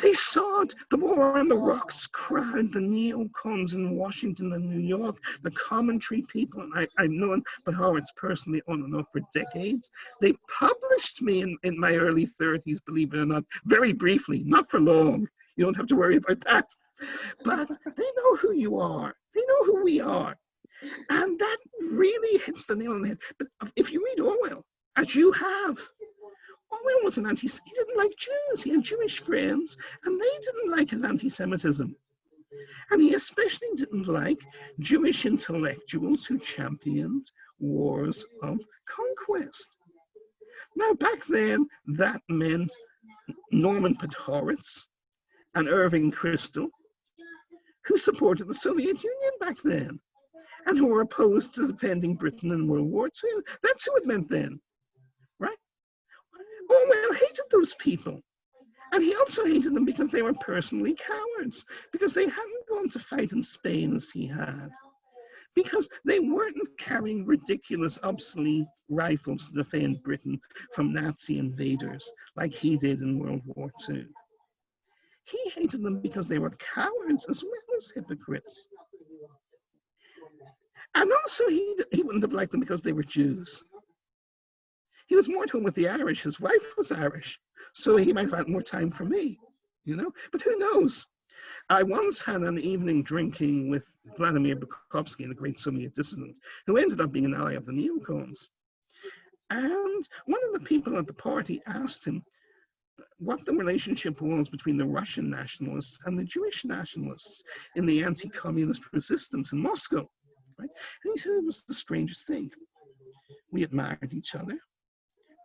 they saw it. The War on the Rocks crowd, the neocons in Washington and New York, the commentary people, and I've known Howard's personally on and off for decades. They published me in my early 30s, believe it or not, very briefly, not for long. You don't have to worry about that. But they know who you are. They know who we are. And that really hits the nail on the head. But if you read Orwell, as you have, Orwell was an anti-Semite. He didn't like Jews. He had Jewish friends, and they didn't like his anti-Semitism. And he especially didn't like Jewish intellectuals who championed wars of conquest. Now, back then, that meant Norman Podhoretz and Irving Kristol, who supported the Soviet Union back then, and who were opposed to defending Britain in World War II. That's who it meant then, right? Orwell hated those people. And he also hated them because they were personally cowards, because they hadn't gone to fight in Spain as he had, because they weren't carrying ridiculous, obsolete rifles to defend Britain from Nazi invaders like he did in World War II. He hated them because they were cowards as well as hypocrites. And also he wouldn't have liked them because they were Jews. He was more at home with the Irish. His wife was Irish, so he might have had more time for me, you know? But who knows? I once had an evening drinking with Vladimir Bukovsky, the great Soviet dissident, who ended up being an ally of the neocons. And one of the people at the party asked him what the relationship was between the Russian nationalists and the Jewish nationalists in the anti-communist resistance in Moscow, right? And he said it was the strangest thing. We admired each other.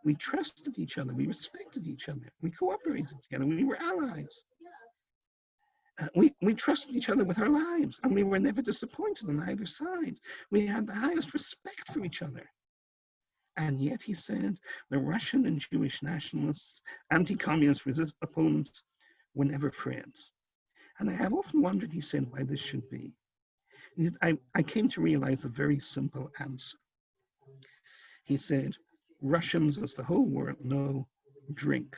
We trusted each other. We respected each other. We cooperated together. We were allies. We trusted each other with our lives, and we were never disappointed on either side. We had the highest respect for each other. And yet, he said, the Russian and Jewish nationalists, anti-communist opponents, were never friends. And I have often wondered, he said, why this should be. I came to realize a very simple answer. He said, Russians, as the whole world know, drink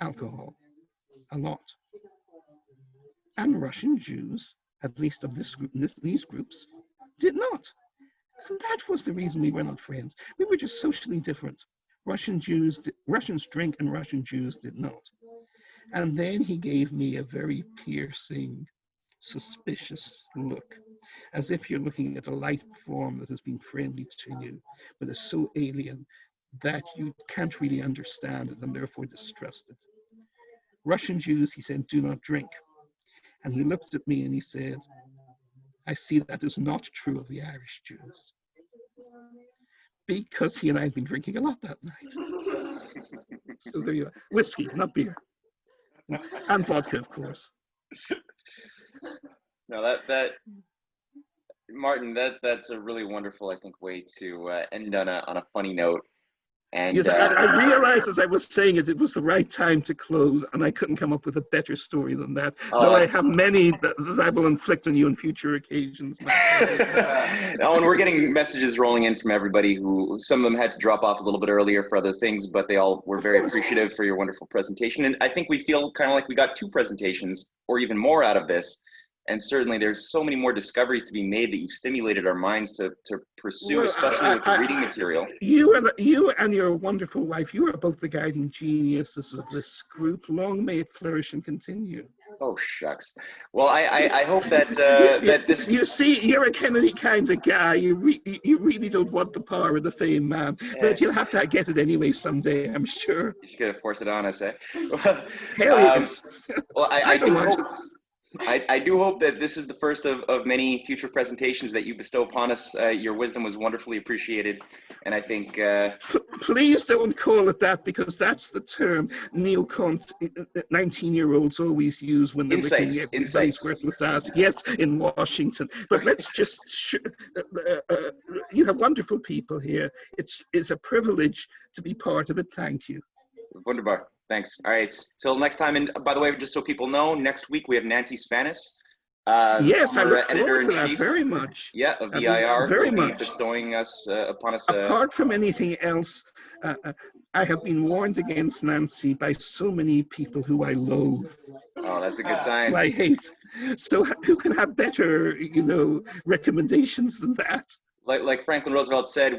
alcohol a lot. And Russian Jews, at least of this group, these groups, did not. And that was the reason we were not friends. We were just socially different. Russians drink and Russian Jews did not. And then he gave me a very piercing, suspicious look, as if you're looking at a life form that has been friendly to you, but is so alien that you can't really understand it and therefore distrust it. Russian Jews, he said, do not drink. And he looked at me and he said, I see that is not true of the Irish Jews. Because he and I had been drinking a lot that night. So there you are. Whiskey, not beer. And vodka, of course. No, that Martin, that's a really wonderful, I think, way to end on a funny note. And yes, I realized as I was saying it, it was the right time to close, and I couldn't come up with a better story than that. Though I have many that I will inflict on you on future occasions. Oh, and we're getting messages rolling in from everybody who, some of them had to drop off a little bit earlier for other things, but they all were very appreciative for your wonderful presentation. And I think we feel kind of like we got 2 presentations or even more out of this. And certainly there's so many more discoveries to be made that you've stimulated our minds to pursue, especially with the reading material. You and your wonderful wife, you are both the guiding geniuses of this group. Long may it flourish and continue. Oh, shucks. Well, I hope that, that this... You see, you're a Kennedy kind of guy. You really don't want the power of the fame, man. But you'll have to get it anyway someday, I'm sure. You're going to force it on us, eh? Hell yes. Well, I do hope that this is the first of many future presentations that you bestow upon us. Your wisdom was wonderfully appreciated, and I think... Please don't call it that, because that's the term neocon 19-year-olds always use when they're looking at everybody's worthless ass. Yes, in Washington. But let's just... you have wonderful people here. It's a privilege to be part of it. Thank you. Wunderbar. Thanks. All right. Till next time. And by the way, just so people know, next week we have Nancy Spanis Yes, I former look forward to that very much. Yeah, of I VIR, mean, very will be much. bestowing us upon us. Apart from anything else, I have been warned against Nancy by so many people who I loathe. Oh, that's a good sign. Who I hate. So who can have better, you know, recommendations than that? Like Franklin Roosevelt said,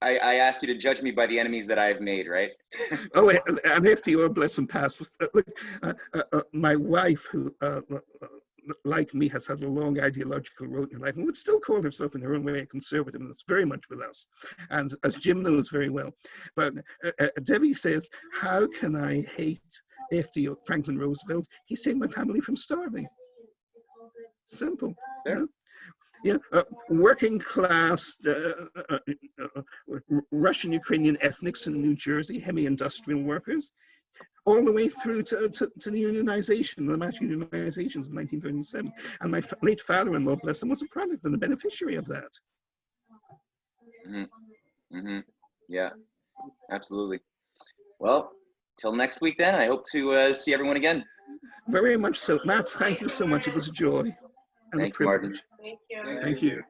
I ask you to judge me by the enemies that I have made, right? Oh, and FDR, bless him, passed. Look, my wife, who, like me, has had a long ideological road in life and would still call herself in her own way a conservative, and that's very much with us, and as Jim knows very well. But Debbie says, how can I hate FDR, Franklin Roosevelt? He saved my family from starving. Simple. There. You know, working class Russian Ukrainian ethnics in New Jersey, heavy industrial workers, all the way through to the unionization, the mass unionizations of 1937. And my late father-in-law, bless him, was a product and a beneficiary of that. Mm-hmm. Mm-hmm. Yeah, absolutely. Well, till next week then. I hope to see everyone again. Very much so. Matt, thank you so much. It was a joy and Thank a privilege. You, Martin. Thank you. Thank you.